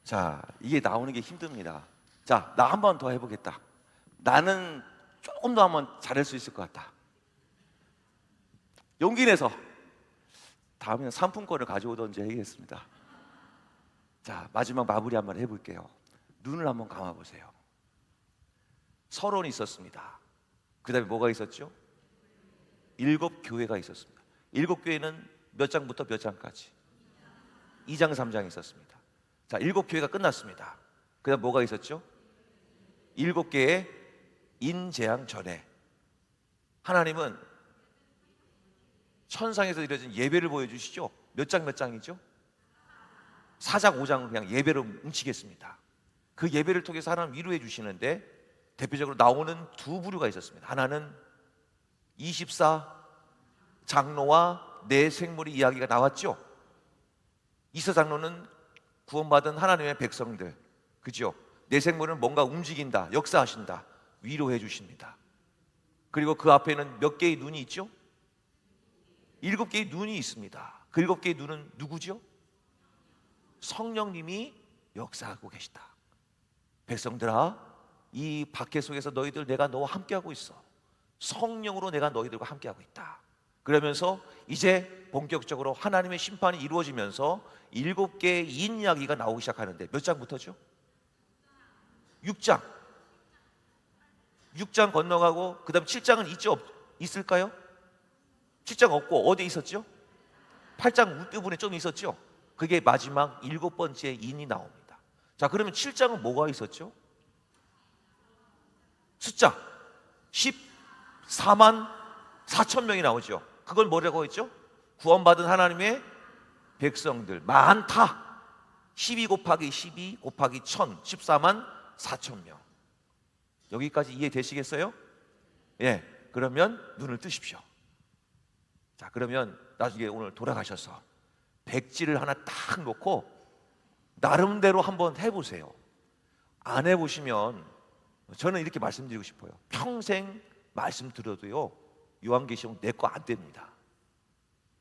자, 이게 나오는 게 힘듭니다. 자, 나 한 번 더 해보겠다. 나는 조금 더 하면 잘할 수 있을 것 같다. 용기 내서 다음에는 상품권을 가져오던지 해야겠습니다. 자, 마지막 마무리 한번 해볼게요. 눈을 한번 감아보세요. 서론이 있었습니다. 그 다음에 뭐가 있었죠? 7교회가 있었습니다. 7교회는 몇 장부터 몇 장까지? 2장 3장이 있었습니다. 자, 7교회가 끝났습니다. 그 다음 뭐가 있었죠? 7개의 인재앙 전에 하나님은 천상에서 이루어진 예배를 보여주시죠. 몇 장 몇 장이죠? 4장 5장을 그냥 예배로 뭉치겠습니다. 그 예배를 통해서 하나님 위로해 주시는데 대표적으로 나오는 두 부류가 있었습니다. 하나는 24 장로와 내 생물의 이야기가 나왔죠. 24 장로는 구원받은 하나님의 백성들, 그죠? 내 생물은 뭔가 움직인다, 역사하신다, 위로해 주십니다. 그리고 그 앞에는 몇 개의 눈이 있죠? 7개의 눈이 있습니다. 그 7개의 눈은 누구죠? 성령님이 역사하고 계시다. 백성들아, 이 박해 속에서 너희들 내가 너와 함께하고 있어. 성령으로 내가 너희들과 함께하고 있다. 그러면서 이제 본격적으로 하나님의 심판이 이루어지면서 7개의 인 이야기가 나오기 시작하는데 몇 장부터죠? 6장. 6장 건너가고 그 다음 7장은 있을까요? 7장 없고 어디 있었죠? 8장 윗부분에 좀 있었죠? 그게 마지막 7번째 인이 나옵니다. 자, 그러면 7장은 뭐가 있었죠? 숫자 14만 4천 명이 나오죠. 그걸 뭐라고 했죠? 구원받은 하나님의 백성들 많다. 12 곱하기 12 곱하기 1000 14만 4천 명. 여기까지 이해되시겠어요? 예, 그러면 눈을 뜨십시오. 자, 그러면 나중에 오늘 돌아가셔서 백지를 하나 딱 놓고 나름대로 한번 해보세요. 안 해보시면 저는 이렇게 말씀드리고 싶어요. 평생 말씀 들어도요 요한계시록 내 거 안 됩니다.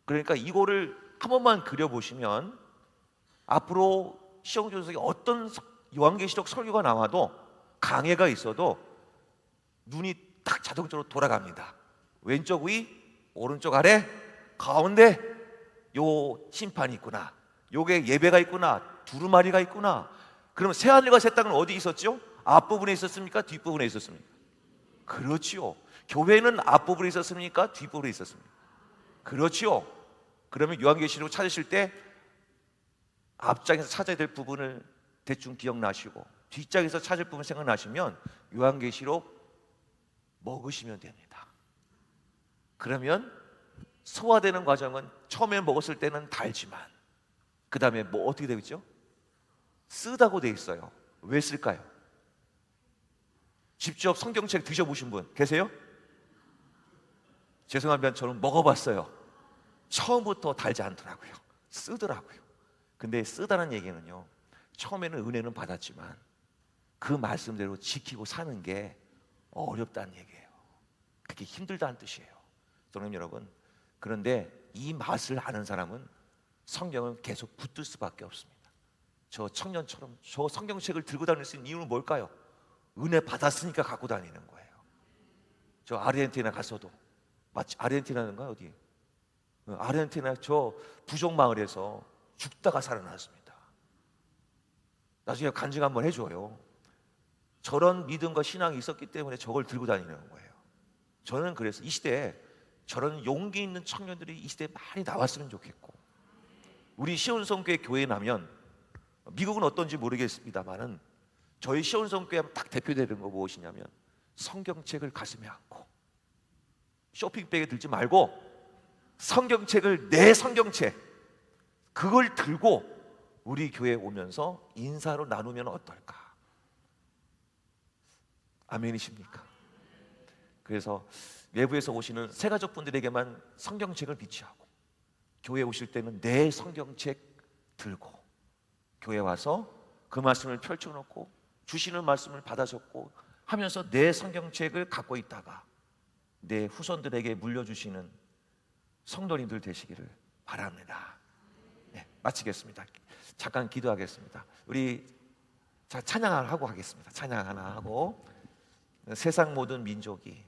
그러니까 이거를 한 번만 그려보시면 앞으로 시험교석에 어떤 요한계시록 설교가 나와도 강해가 있어도 눈이 딱 자동적으로 돌아갑니다. 왼쪽 위, 오른쪽 아래, 가운데 요 심판이 있구나, 요게 예배가 있구나, 두루마리가 있구나. 그럼 새하늘과 새 땅은 어디 있었죠? 앞부분에 있었습니까? 뒷부분에 있었습니까? 그렇지요. 교회는 앞부분에 있었습니까? 뒷부분에 있었습니까? 그렇지요. 그러면 요한계시록 찾으실 때 앞장에서 찾아야 될 부분을 대충 기억나시고 뒷장에서 찾을 부분 생각나시면 요한계시록 먹으시면 됩니다. 그러면 소화되는 과정은 처음에 먹었을 때는 달지만 그 다음에 뭐 어떻게 되겠죠? 쓰다고 돼 있어요. 왜 쓸까요? 직접 성경책 드셔보신 분 계세요? 죄송하면 저는 먹어봤어요. 처음부터 달지 않더라고요. 쓰더라고요. 근데 쓰다는 얘기는요, 처음에는 은혜는 받았지만 그 말씀대로 지키고 사는 게 어렵다는 얘기예요. 그게 힘들다는 뜻이에요. 성도 여러분, 그런데 이 맛을 아는 사람은 성경을 계속 붙들 수밖에 없습니다. 저 청년처럼 저 성경책을 들고 다닐 수 있는 이유는 뭘까요? 은혜 받았으니까 갖고 다니는 거예요. 저 아르헨티나 가서도, 마치 아르헨티나인가 어디? 아르헨티나 저 부족 마을에서 죽다가 살아났습니다. 나중에 간증 한번 해줘요. 저런 믿음과 신앙이 있었기 때문에 저걸 들고 다니는 거예요. 저는 그래서 이 시대에 저런 용기 있는 청년들이 이 시대에 많이 나왔으면 좋겠고, 우리 시온성교회 교회에 나면, 미국은 어떤지 모르겠습니다만은 저희 시온성교회 하면 딱 대표되는 거 무엇이냐면 성경책을 가슴에 안고 쇼핑백에 들지 말고 성경책을, 내 성경책 그걸 들고 우리 교회에 오면서 인사로 나누면 어떨까? 아멘이십니까? 그래서 외부에서 오시는 새가족분들에게만 성경책을 비치하고 교회에 오실 때는 내 성경책 들고 교회 와서 그 말씀을 펼쳐놓고 주시는 말씀을 받아 적고 하면서 내 성경책을 갖고 있다가 내 후손들에게 물려주시는 성도님들 되시기를 바랍니다. 마치겠습니다. 잠깐 기도하겠습니다. 우리 찬양을 하고 하겠습니다. 찬양 하나 하고 세상 모든 민족이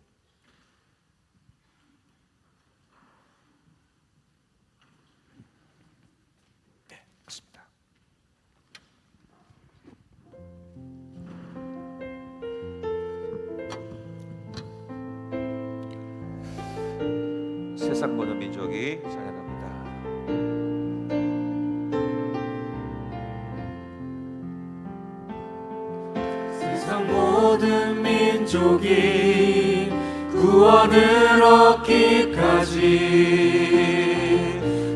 맞습니다. 세상 모든 민족이 찬양합니다. 세상 모든 민족이 구원을 얻기까지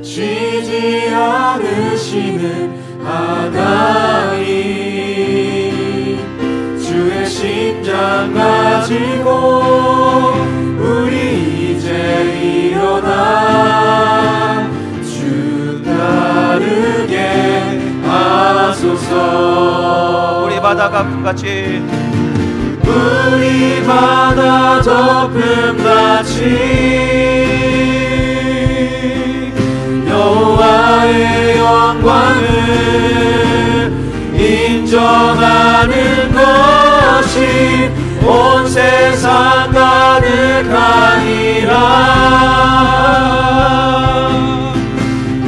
쉬지 않으시는 하나님, 주의 심장 가지고 우리 이제 일어나 주 따르게 하소서. 우리 바다가 같이 우리 바다 덮음같이 여호와의 영광을 인정하는 것이 온 세상 가득하니라.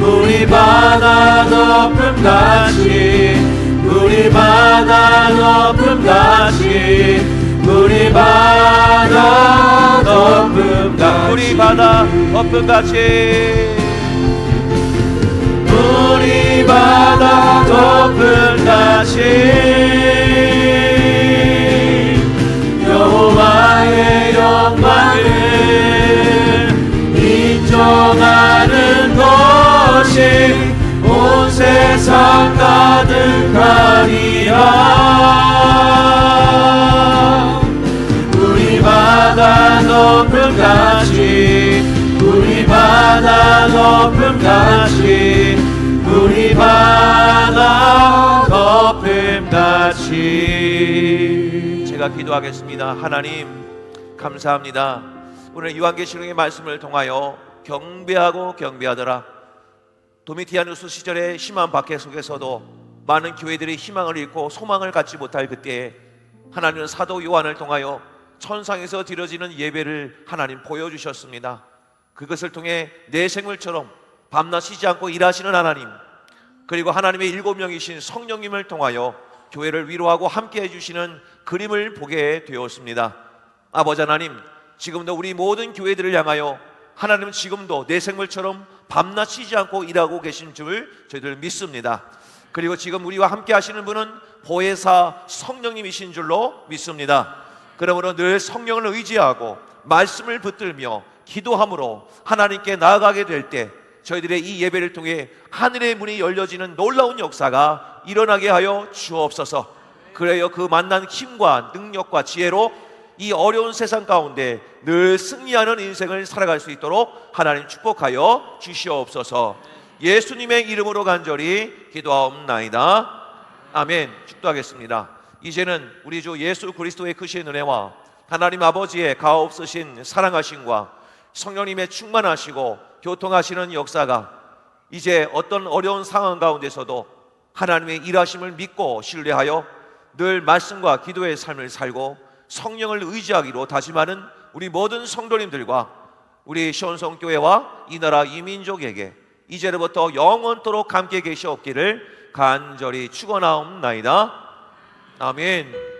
우리 바다 덮음같이 우리 바다 덮음같이 우리 바다 덮음같이 우리 바다 덮음같이 우리 바다 덮음같이 여호와의 영광을 인정하는 것이 온 세상 가득하리라. 우리 바다 덮음같이 우리 바다 덮음같이 우리 바다 덮음같이. 제가 기도하겠습니다. 하나님 감사합니다. 오늘 요한계시록의 말씀을 통하여 경배하고 경배하더라. 도미티아누스 시절의 심한 박해 속에서도 많은 교회들이 희망을 잃고 소망을 갖지 못할 그때에 하나님은 사도 요한을 통하여 천상에서 드려지는 예배를 하나님 보여주셨습니다. 그것을 통해 내 생물처럼 밤낮 쉬지 않고 일하시는 하나님, 그리고 하나님의 7명이신 성령님을 통하여 교회를 위로하고 함께 해주시는 그림을 보게 되었습니다. 아버지 하나님, 지금도 우리 모든 교회들을 향하여 하나님은 지금도 내 생물처럼 밤낮 쉬지 않고 일하고 계신 줄 저희들 믿습니다. 그리고 지금 우리와 함께 하시는 분은 보혜사 성령님이신 줄로 믿습니다. 그러므로 늘 성령을 의지하고 말씀을 붙들며 기도함으로 하나님께 나아가게 될 때 저희들의 이 예배를 통해 하늘의 문이 열려지는 놀라운 역사가 일어나게 하여 주옵소서. 그래요, 그 만난 힘과 능력과 지혜로 이 어려운 세상 가운데 늘 승리하는 인생을 살아갈 수 있도록 하나님 축복하여 주시옵소서. 예수님의 이름으로 간절히 기도하옵나이다. 아멘. 축도하겠습니다. 이제는 우리 주 예수 그리스도의 크신 은혜와 하나님 아버지의 가없으신 사랑하심과 성령님의 충만하시고 교통하시는 역사가 이제 어떤 어려운 상황 가운데서도 하나님의 일하심을 믿고 신뢰하여 늘 말씀과 기도의 삶을 살고 성령을 의지하기로 다짐하는 우리 모든 성도님들과 우리 시온성교회와 이 나라 이민족에게 이제로부터 영원토록 함께 계시옵기를 간절히 축원하옵나이다. 아멘.